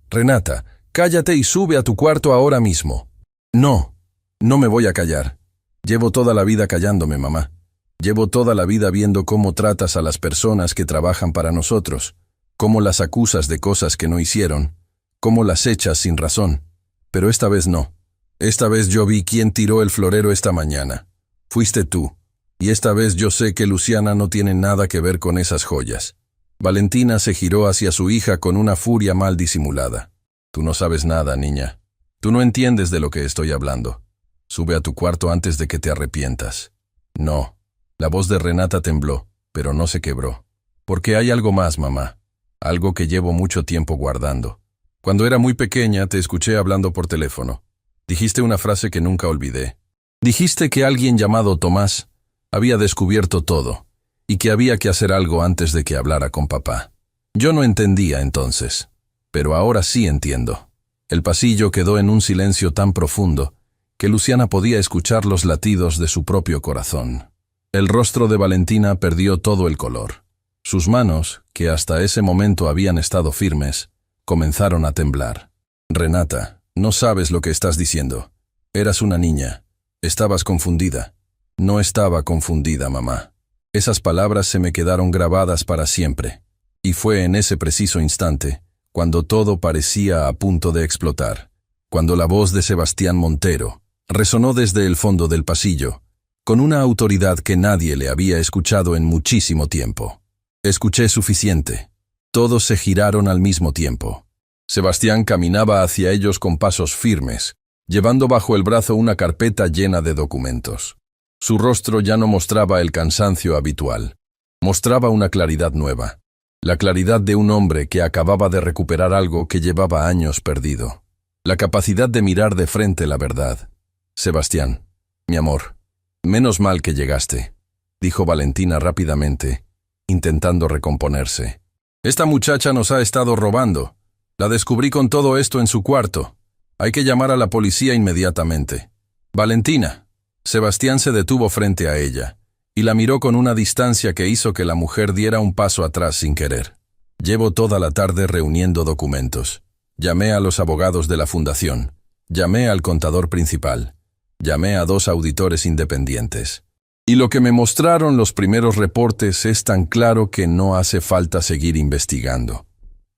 «Renata, cállate y sube a tu cuarto ahora mismo». «No, no me voy a callar. Llevo toda la vida callándome, mamá. Llevo toda la vida viendo cómo tratas a las personas que trabajan para nosotros, cómo las acusas de cosas que no hicieron, cómo las echas sin razón. Pero esta vez no. Esta vez yo vi quién tiró el florero esta mañana. Fuiste tú. Y esta vez yo sé que Luciana no tiene nada que ver con esas joyas». Valentina se giró hacia su hija con una furia mal disimulada. «Tú no sabes nada, niña. Tú no entiendes de lo que estoy hablando. Sube a tu cuarto antes de que te arrepientas». «No». La voz de Renata tembló, pero no se quebró. «Porque hay algo más, mamá. Algo que llevo mucho tiempo guardando. Cuando era muy pequeña te escuché hablando por teléfono. Dijiste una frase que nunca olvidé. Dijiste que alguien llamado Tomás había descubierto todo, y que había que hacer algo antes de que hablara con papá. Yo no entendía entonces, pero ahora sí entiendo». El pasillo quedó en un silencio tan profundo que Luciana podía escuchar los latidos de su propio corazón. El rostro de Valentina perdió todo el color. Sus manos, que hasta ese momento habían estado firmes, comenzaron a temblar. «Renata, no sabes lo que estás diciendo. Eras una niña. Estabas confundida». «No estaba confundida, mamá. Esas palabras se me quedaron grabadas para siempre. Y fue en ese preciso instante, cuando todo parecía a punto de explotar, cuando la voz de Sebastián Montero resonó desde el fondo del pasillo, con una autoridad que nadie le había escuchado en muchísimo tiempo. Escuché suficiente. Todos se giraron al mismo tiempo. Sebastián caminaba hacia ellos con pasos firmes, llevando bajo el brazo una carpeta llena de documentos. Su rostro ya no mostraba el cansancio habitual. Mostraba una claridad nueva. La claridad de un hombre que acababa de recuperar algo que llevaba años perdido. La capacidad de mirar de frente la verdad. Sebastián, mi amor, menos mal que llegaste, dijo Valentina rápidamente, intentando recomponerse. Esta muchacha nos ha estado robando. La descubrí con todo esto en su cuarto. Hay que llamar a la policía inmediatamente. Valentina. Sebastián se detuvo frente a ella y la miró con una distancia que hizo que la mujer diera un paso atrás sin querer. Llevo toda la tarde reuniendo documentos. Llamé a los abogados de la fundación. Llamé al contador principal. Llamé a 2 auditores independientes. Y lo que me mostraron los primeros reportes es tan claro que no hace falta seguir investigando.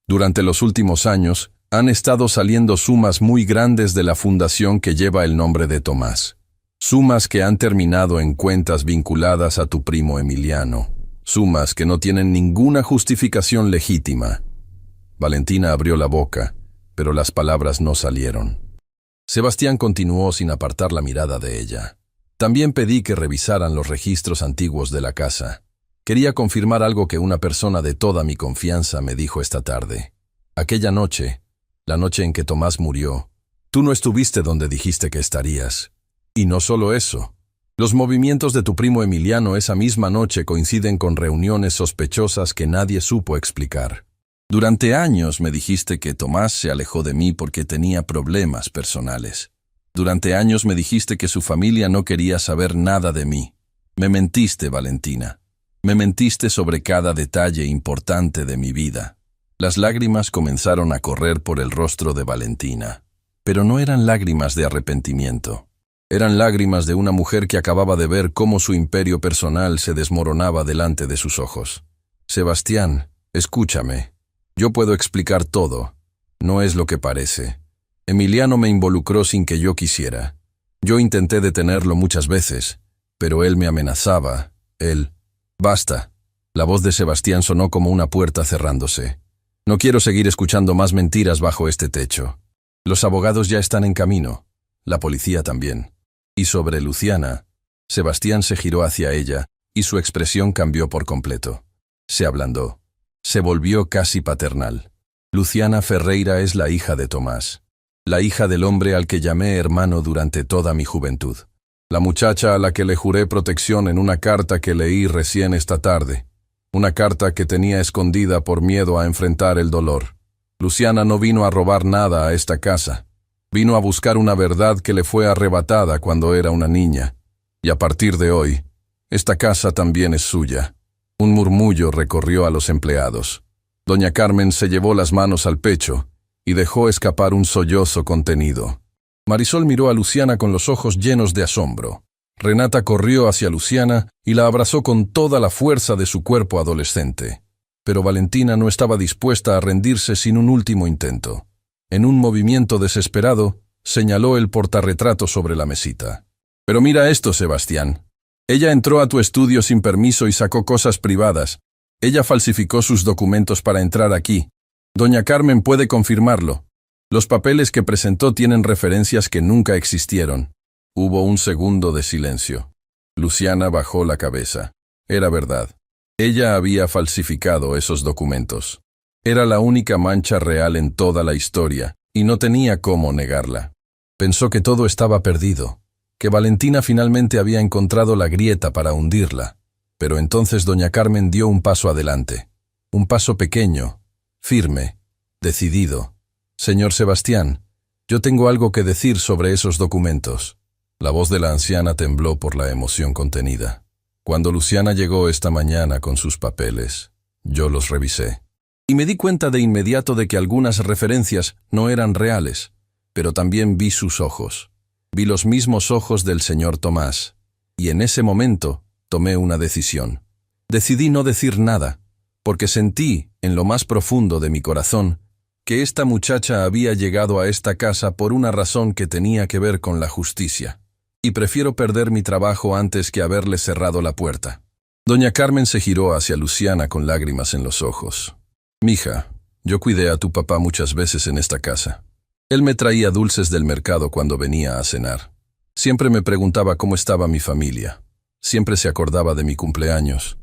Durante los últimos años, han estado saliendo sumas muy grandes de la fundación que lleva el nombre de Tomás. Sumas que han terminado en cuentas vinculadas a tu primo Emiliano. Sumas que no tienen ninguna justificación legítima. Valentina abrió la boca, pero las palabras no salieron. Sebastián continuó sin apartar la mirada de ella. También pedí que revisaran los registros antiguos de la casa. Quería confirmar algo que una persona de toda mi confianza me dijo esta tarde. Aquella noche, la noche en que Tomás murió, tú no estuviste donde dijiste que estarías. Y no solo eso. Los movimientos de tu primo Emiliano esa misma noche coinciden con reuniones sospechosas que nadie supo explicar. Durante años me dijiste que Tomás se alejó de mí porque tenía problemas personales. Durante años me dijiste que su familia no quería saber nada de mí. Me mentiste, Valentina. Me mentiste sobre cada detalle importante de mi vida. Las lágrimas comenzaron a correr por el rostro de Valentina. Pero no eran lágrimas de arrepentimiento. Eran lágrimas de una mujer que acababa de ver cómo su imperio personal se desmoronaba delante de sus ojos. Sebastián, escúchame. Yo puedo explicar todo. No es lo que parece. Emiliano me involucró sin que yo quisiera. Yo intenté detenerlo muchas veces, pero él me amenazaba. Él... Basta. La voz de Sebastián sonó como una puerta cerrándose. No quiero seguir escuchando más mentiras bajo este techo. Los abogados ya están en camino. La policía también. Y sobre Luciana, Sebastián se giró hacia ella y su expresión cambió por completo. Se ablandó. Se volvió casi paternal. Luciana Ferreira es la hija de Tomás. La hija del hombre al que llamé hermano durante toda mi juventud. La muchacha a la que le juré protección en una carta que leí recién esta tarde. Una carta que tenía escondida por miedo a enfrentar el dolor. Luciana no vino a robar nada a esta casa. Vino a buscar una verdad que le fue arrebatada cuando era una niña. Y a partir de hoy, esta casa también es suya. Un murmullo recorrió a los empleados. Doña Carmen se llevó las manos al pecho y dejó escapar un sollozo contenido. Marisol miró a Luciana con los ojos llenos de asombro. Renata corrió hacia Luciana y la abrazó con toda la fuerza de su cuerpo adolescente. Pero Valentina no estaba dispuesta a rendirse sin un último intento. En un movimiento desesperado, señaló el portarretrato sobre la mesita. Pero mira esto, Sebastián. Ella entró a tu estudio sin permiso y sacó cosas privadas. Ella falsificó sus documentos para entrar aquí. Doña Carmen puede confirmarlo. Los papeles que presentó tienen referencias que nunca existieron. Hubo un segundo de silencio. Luciana bajó la cabeza. Era verdad. Ella había falsificado esos documentos. Era la única mancha real en toda la historia, y no tenía cómo negarla. Pensó que todo estaba perdido, que Valentina finalmente había encontrado la grieta para hundirla. Pero entonces doña Carmen dio un paso adelante. Un paso pequeño, firme, decidido. Señor Sebastián, yo tengo algo que decir sobre esos documentos. La voz de la anciana tembló por la emoción contenida. Cuando Luciana llegó esta mañana con sus papeles, yo los revisé. Y me di cuenta de inmediato de que algunas referencias no eran reales, pero también vi sus ojos. Vi los mismos ojos del señor Tomás, y en ese momento tomé una decisión. Decidí no decir nada, porque sentí, en lo más profundo de mi corazón, que esta muchacha había llegado a esta casa por una razón que tenía que ver con la justicia, y prefiero perder mi trabajo antes que haberle cerrado la puerta. Doña Carmen se giró hacia Luciana con lágrimas en los ojos. «Mija, yo cuidé a tu papá muchas veces en esta casa. Él me traía dulces del mercado cuando venía a cenar. Siempre me preguntaba cómo estaba mi familia. Siempre se acordaba de mi cumpleaños.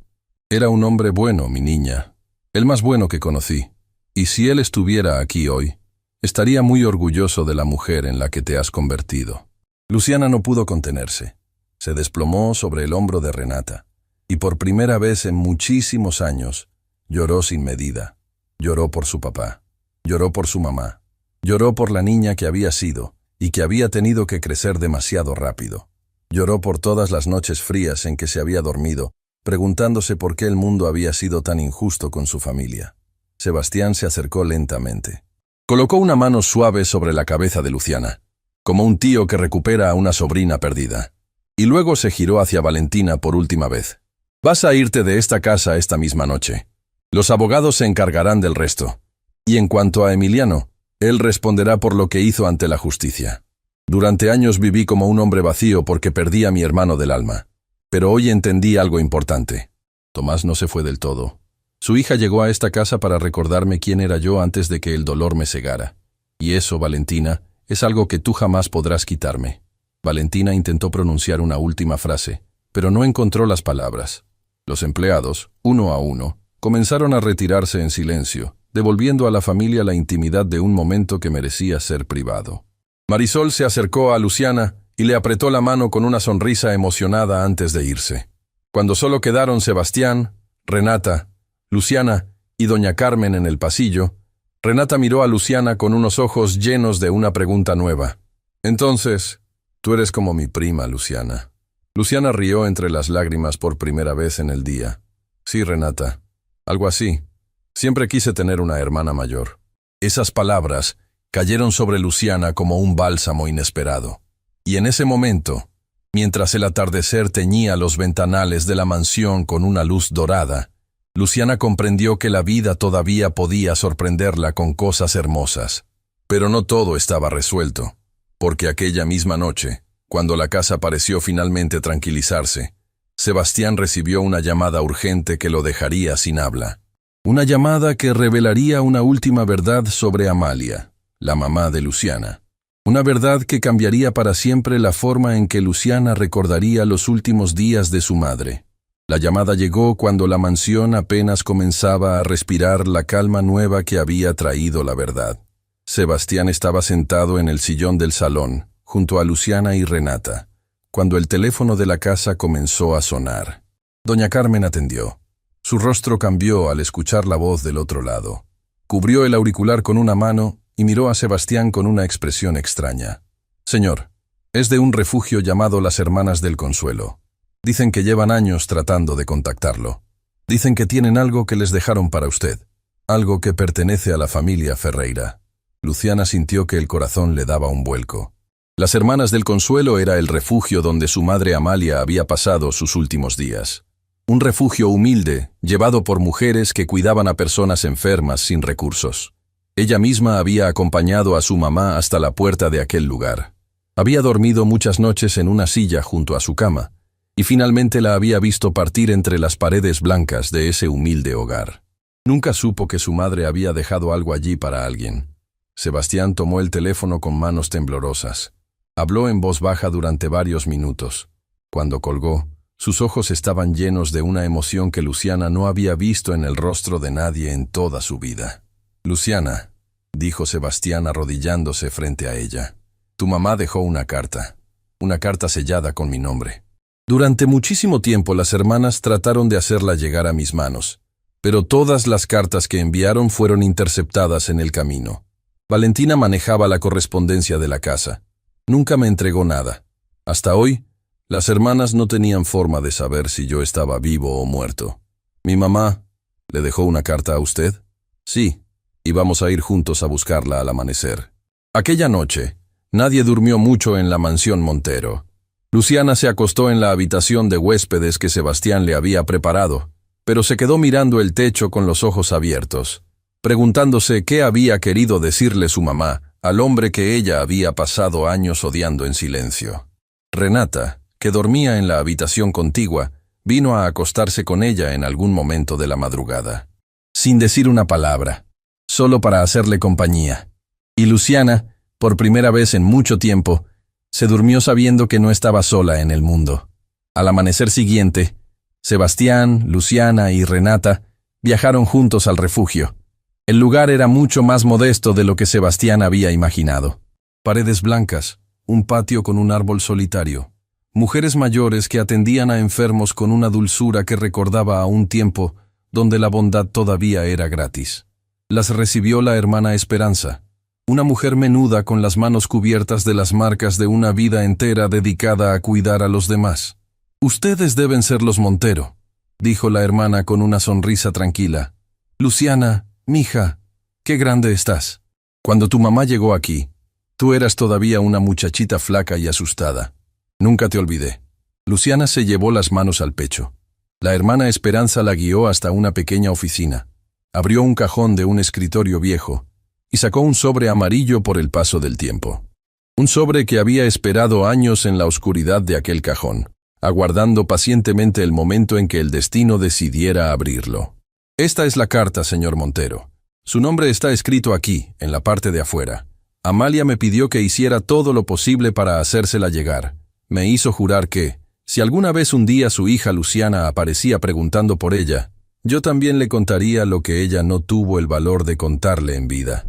Era un hombre bueno, mi niña, el más bueno que conocí. Y si él estuviera aquí hoy, estaría muy orgulloso de la mujer en la que te has convertido». Luciana no pudo contenerse. Se desplomó sobre el hombro de Renata, y por primera vez en muchísimos años, lloró sin medida. Lloró por su papá, lloró por su mamá, lloró por la niña que había sido y que había tenido que crecer demasiado rápido. Lloró por todas las noches frías en que se había dormido, preguntándose por qué el mundo había sido tan injusto con su familia. Sebastián se acercó lentamente. Colocó una mano suave sobre la cabeza de Luciana, como un tío que recupera a una sobrina perdida. Y luego se giró hacia Valentina por última vez. «Vas a irte de esta casa esta misma noche. Los abogados se encargarán del resto. Y en cuanto a Emiliano, él responderá por lo que hizo ante la justicia. Durante años viví como un hombre vacío porque perdí a mi hermano del alma. Pero hoy entendí algo importante. Tomás no se fue del todo. Su hija llegó a esta casa para recordarme quién era yo antes de que el dolor me cegara. Y eso, Valentina, es algo que tú jamás podrás quitarme». Valentina intentó pronunciar una última frase, pero no encontró las palabras. Los empleados, uno a uno, comenzaron a retirarse en silencio, devolviendo a la familia la intimidad de un momento que merecía ser privado. Marisol se acercó a Luciana y le apretó la mano con una sonrisa emocionada antes de irse. Cuando solo quedaron Sebastián, Renata, Luciana y doña Carmen en el pasillo, Renata miró a Luciana con unos ojos llenos de una pregunta nueva. «Entonces, tú eres como mi prima, Luciana». Luciana rió entre las lágrimas por primera vez en el día. «Sí, Renata, algo así. Siempre quise tener una hermana mayor». Esas palabras cayeron sobre Luciana como un bálsamo inesperado. Y en ese momento, mientras el atardecer teñía los ventanales de la mansión con una luz dorada, Luciana comprendió que la vida todavía podía sorprenderla con cosas hermosas. Pero no todo estaba resuelto, porque aquella misma noche, cuando la casa pareció finalmente tranquilizarse, Sebastián recibió una llamada urgente que lo dejaría sin habla. Una llamada que revelaría una última verdad sobre Amalia, la mamá de Luciana. Una verdad que cambiaría para siempre la forma en que Luciana recordaría los últimos días de su madre. La llamada llegó cuando la mansión apenas comenzaba a respirar la calma nueva que había traído la verdad. Sebastián estaba sentado en el sillón del salón, junto a Luciana y Renata, cuando el teléfono de la casa comenzó a sonar. Doña Carmen atendió. Su rostro cambió al escuchar la voz del otro lado. Cubrió el auricular con una mano y miró a Sebastián con una expresión extraña. «Señor, es de un refugio llamado Las Hermanas del Consuelo. Dicen que llevan años tratando de contactarlo. Dicen que tienen algo que les dejaron para usted, algo que pertenece a la familia Ferreira». Luciana sintió que el corazón le daba un vuelco. Las Hermanas del Consuelo era el refugio donde su madre Amalia había pasado sus últimos días. Un refugio humilde, llevado por mujeres que cuidaban a personas enfermas sin recursos. Ella misma había acompañado a su mamá hasta la puerta de aquel lugar. Había dormido muchas noches en una silla junto a su cama, y finalmente la había visto partir entre las paredes blancas de ese humilde hogar. Nunca supo que su madre había dejado algo allí para alguien. Sebastián tomó el teléfono con manos temblorosas. Habló en voz baja durante varios minutos. Cuando colgó, sus ojos estaban llenos de una emoción que Luciana no había visto en el rostro de nadie en toda su vida. «Luciana», dijo Sebastián arrodillándose frente a ella, «tu mamá dejó una carta sellada con mi nombre. Durante muchísimo tiempo las hermanas trataron de hacerla llegar a mis manos, pero todas las cartas que enviaron fueron interceptadas en el camino. Valentina manejaba la correspondencia de la casa. Nunca me entregó nada. Hasta hoy, las hermanas no tenían forma de saber si yo estaba vivo o muerto. ¿Mi mamá le dejó una carta a usted?» «Sí, y vamos a ir juntos a buscarla al amanecer». Aquella noche, nadie durmió mucho en la mansión Montero. Luciana se acostó en la habitación de huéspedes que Sebastián le había preparado, pero se quedó mirando el techo con los ojos abiertos, preguntándose qué había querido decirle su mamá al hombre que ella había pasado años odiando en silencio. Renata, que dormía en la habitación contigua, vino a acostarse con ella en algún momento de la madrugada, sin decir una palabra, solo para hacerle compañía. Y Luciana, por primera vez en mucho tiempo, se durmió sabiendo que no estaba sola en el mundo. Al amanecer siguiente, Sebastián, Luciana y Renata viajaron juntos al refugio. El lugar era mucho más modesto de lo que Sebastián había imaginado. Paredes blancas, un patio con un árbol solitario, mujeres mayores que atendían a enfermos con una dulzura que recordaba a un tiempo donde la bondad todavía era gratis. Las recibió la hermana Esperanza, una mujer menuda con las manos cubiertas de las marcas de una vida entera dedicada a cuidar a los demás. «Ustedes deben ser los Montero», dijo la hermana con una sonrisa tranquila. «Luciana, mija, qué grande estás. Cuando tu mamá llegó aquí, tú eras todavía una muchachita flaca y asustada. Nunca te olvidé». Luciana se llevó las manos al pecho. La hermana Esperanza la guió hasta una pequeña oficina. Abrió un cajón de un escritorio viejo y sacó un sobre amarillo por el paso del tiempo. Un sobre que había esperado años en la oscuridad de aquel cajón, aguardando pacientemente el momento en que el destino decidiera abrirlo. «Esta es la carta, señor Montero. Su nombre está escrito aquí, en la parte de afuera. Amalia me pidió que hiciera todo lo posible para hacérsela llegar. Me hizo jurar que, si alguna vez un día su hija Luciana aparecía preguntando por ella, yo también le contaría lo que ella no tuvo el valor de contarle en vida.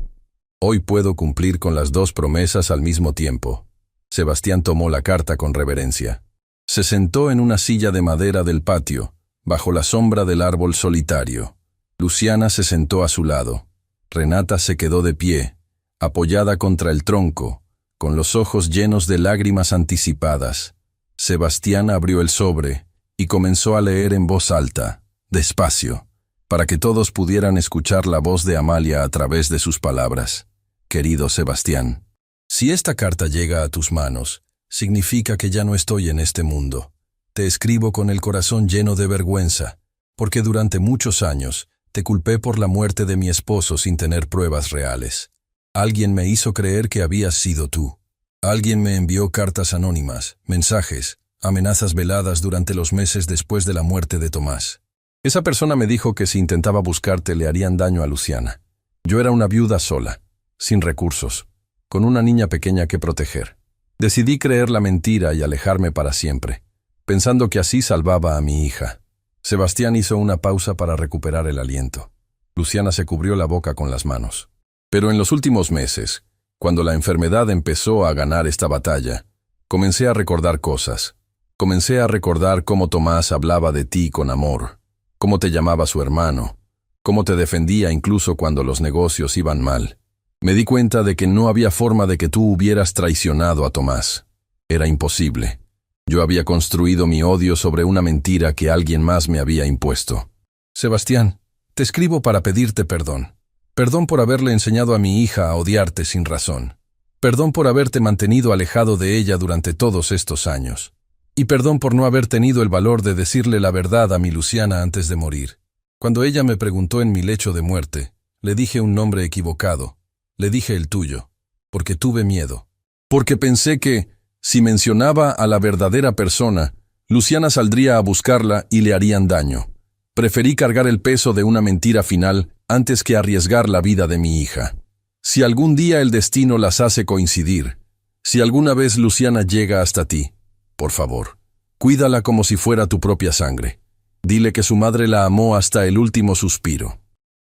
Hoy puedo cumplir con las dos promesas al mismo tiempo». Sebastián tomó la carta con reverencia. Se sentó en una silla de madera del patio, bajo la sombra del árbol solitario. Luciana se sentó a su lado. Renata se quedó de pie, apoyada contra el tronco, con los ojos llenos de lágrimas anticipadas. Sebastián abrió el sobre y comenzó a leer en voz alta, despacio, para que todos pudieran escuchar la voz de Amalia a través de sus palabras. «Querido Sebastián, si esta carta llega a tus manos, significa que ya no estoy en este mundo. Te escribo con el corazón lleno de vergüenza, porque durante muchos años te culpé por la muerte de mi esposo sin tener pruebas reales. Alguien me hizo creer que habías sido tú. Alguien me envió cartas anónimas, mensajes, amenazas veladas durante los meses después de la muerte de Tomás. Esa persona me dijo que si intentaba buscarte le harían daño a Luciana. Yo era una viuda sola, sin recursos, con una niña pequeña que proteger. Decidí creer la mentira y alejarme para siempre, pensando que así salvaba a mi hija». Sebastián hizo una pausa para recuperar el aliento. Luciana se cubrió la boca con las manos. «Pero en los últimos meses, cuando la enfermedad empezó a ganar esta batalla, comencé a recordar cosas. Comencé a recordar cómo Tomás hablaba de ti con amor, cómo te llamaba su hermano, cómo te defendía incluso cuando los negocios iban mal. Me di cuenta de que no había forma de que tú hubieras traicionado a Tomás. Era imposible. Yo había construido mi odio sobre una mentira que alguien más me había impuesto. Sebastián, te escribo para pedirte perdón. Perdón por haberle enseñado a mi hija a odiarte sin razón. Perdón por haberte mantenido alejado de ella durante todos estos años. Y perdón por no haber tenido el valor de decirle la verdad a mi Luciana antes de morir. Cuando ella me preguntó en mi lecho de muerte, le dije un nombre equivocado. Le dije el tuyo, porque tuve miedo. Porque pensé que, si mencionaba a la verdadera persona, Luciana saldría a buscarla y le harían daño. Preferí cargar el peso de una mentira final antes que arriesgar la vida de mi hija. Si algún día el destino las hace coincidir, si alguna vez Luciana llega hasta ti, por favor, cuídala como si fuera tu propia sangre. Dile que su madre la amó hasta el último suspiro.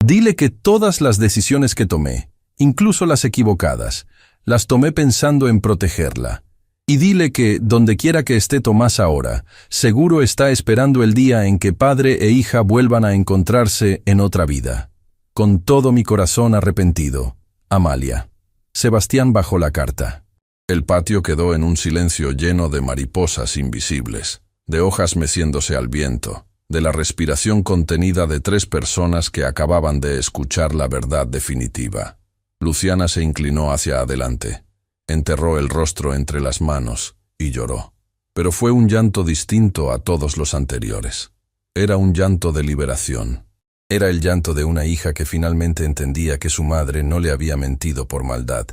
Dile que todas las decisiones que tomé, incluso las equivocadas, las tomé pensando en protegerla. Y dile que, donde quiera que esté Tomás ahora, seguro está esperando el día en que padre e hija vuelvan a encontrarse en otra vida. Con todo mi corazón arrepentido, Amalia. Sebastián bajó la carta. El patio quedó en un silencio lleno de mariposas invisibles, de hojas meciéndose al viento, de la respiración contenida de tres personas que acababan de escuchar la verdad definitiva. Luciana se inclinó hacia adelante, enterró el rostro entre las manos y lloró. Pero fue un llanto distinto a todos los anteriores. Era un llanto de liberación. Era el llanto de una hija que finalmente entendía que su madre no le había mentido por maldad,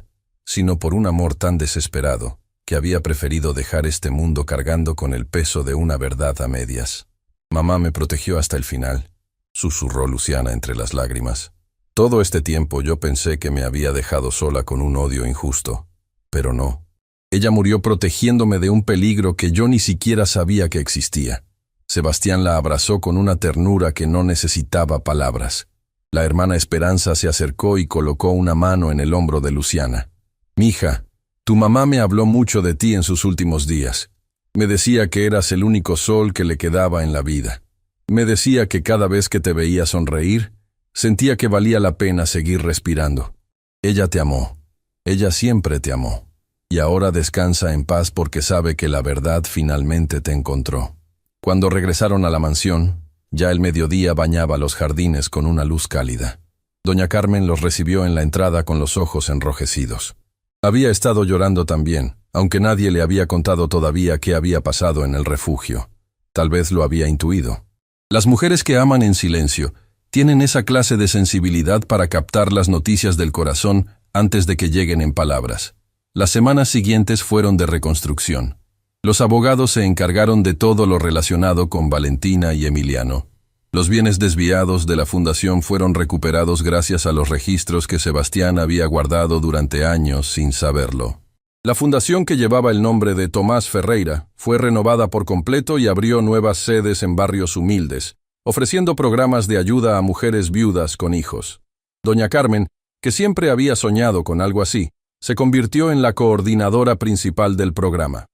sino por un amor tan desesperado, que había preferido dejar este mundo cargando con el peso de una verdad a medias. «Mamá me protegió hasta el final», susurró Luciana entre las lágrimas. «Todo este tiempo yo pensé que me había dejado sola con un odio injusto, pero no. Ella murió protegiéndome de un peligro que yo ni siquiera sabía que existía». Sebastián la abrazó con una ternura que no necesitaba palabras. La hermana Esperanza se acercó y colocó una mano en el hombro de Luciana. «Mija, tu mamá me habló mucho de ti en sus últimos días. Me decía que eras el único sol que le quedaba en la vida. Me decía que cada vez que te veía sonreír, sentía que valía la pena seguir respirando. Ella te amó. Ella siempre te amó. Y ahora descansa en paz porque sabe que la verdad finalmente te encontró». Cuando regresaron a la mansión, ya el mediodía bañaba los jardines con una luz cálida. Doña Carmen los recibió en la entrada con los ojos enrojecidos. Había estado llorando también, aunque nadie le había contado todavía qué había pasado en el refugio. Tal vez lo había intuido. Las mujeres que aman en silencio tienen esa clase de sensibilidad para captar las noticias del corazón antes de que lleguen en palabras. Las semanas siguientes fueron de reconstrucción. Los abogados se encargaron de todo lo relacionado con Valentina y Emiliano. Los bienes desviados de la fundación fueron recuperados gracias a los registros que Sebastián había guardado durante años sin saberlo. La fundación, que llevaba el nombre de Tomás Ferreira, fue renovada por completo y abrió nuevas sedes en barrios humildes, ofreciendo programas de ayuda a mujeres viudas con hijos. Doña Carmen, que siempre había soñado con algo así, se convirtió en la coordinadora principal del programa.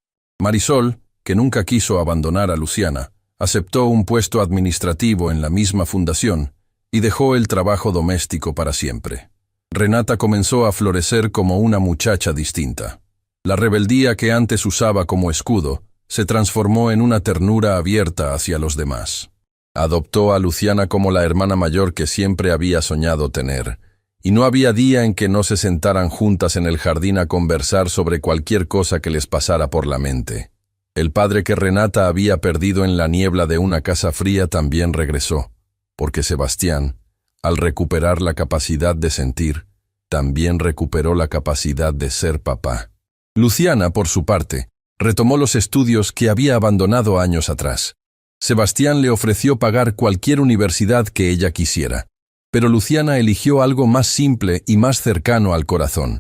Marisol, que nunca quiso abandonar a Luciana, aceptó un puesto administrativo en la misma fundación y dejó el trabajo doméstico para siempre. Renata comenzó a florecer como una muchacha distinta. La rebeldía que antes usaba como escudo se transformó en una ternura abierta hacia los demás. Adoptó a Luciana como la hermana mayor que siempre había soñado tener, y no había día en que no se sentaran juntas en el jardín a conversar sobre cualquier cosa que les pasara por la mente. El padre que Renata había perdido en la niebla de una casa fría también regresó, porque Sebastián, al recuperar la capacidad de sentir, también recuperó la capacidad de ser papá. Luciana, por su parte, retomó los estudios que había abandonado años atrás. Sebastián le ofreció pagar cualquier universidad que ella quisiera. Pero Luciana eligió algo más simple y más cercano al corazón: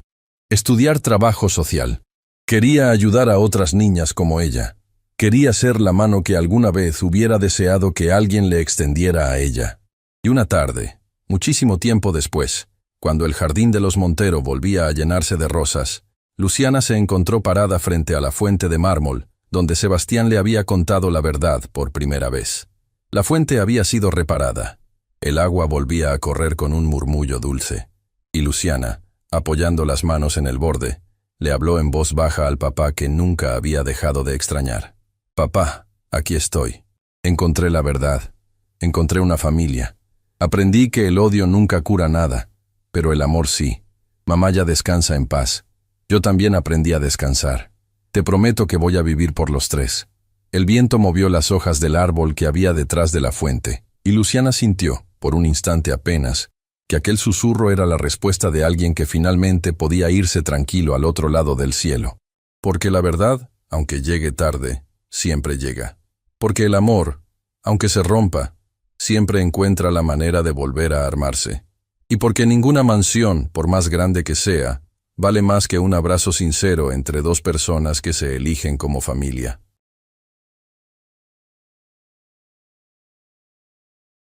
estudiar trabajo social. Quería ayudar a otras niñas como ella. Quería ser la mano que alguna vez hubiera deseado que alguien le extendiera a ella. Y una tarde, muchísimo tiempo después, cuando el jardín de los Montero volvía a llenarse de rosas, Luciana se encontró parada frente a la fuente de mármol, donde Sebastián le había contado la verdad por primera vez. La fuente había sido reparada. El agua volvía a correr con un murmullo dulce, y Luciana, apoyando las manos en el borde, le habló en voz baja al papá que nunca había dejado de extrañar. «Papá, aquí estoy. Encontré la verdad. Encontré una familia. Aprendí que el odio nunca cura nada, pero el amor sí. Mamá ya descansa en paz. Yo también aprendí a descansar. Te prometo que voy a vivir por los tres». El viento movió las hojas del árbol que había detrás de la fuente, y Luciana sintió, por un instante apenas, que aquel susurro era la respuesta de alguien que finalmente podía irse tranquilo al otro lado del cielo. Porque la verdad, aunque llegue tarde, siempre llega. Porque el amor, aunque se rompa, siempre encuentra la manera de volver a armarse. Y porque ninguna mansión, por más grande que sea, vale más que un abrazo sincero entre dos personas que se eligen como familia.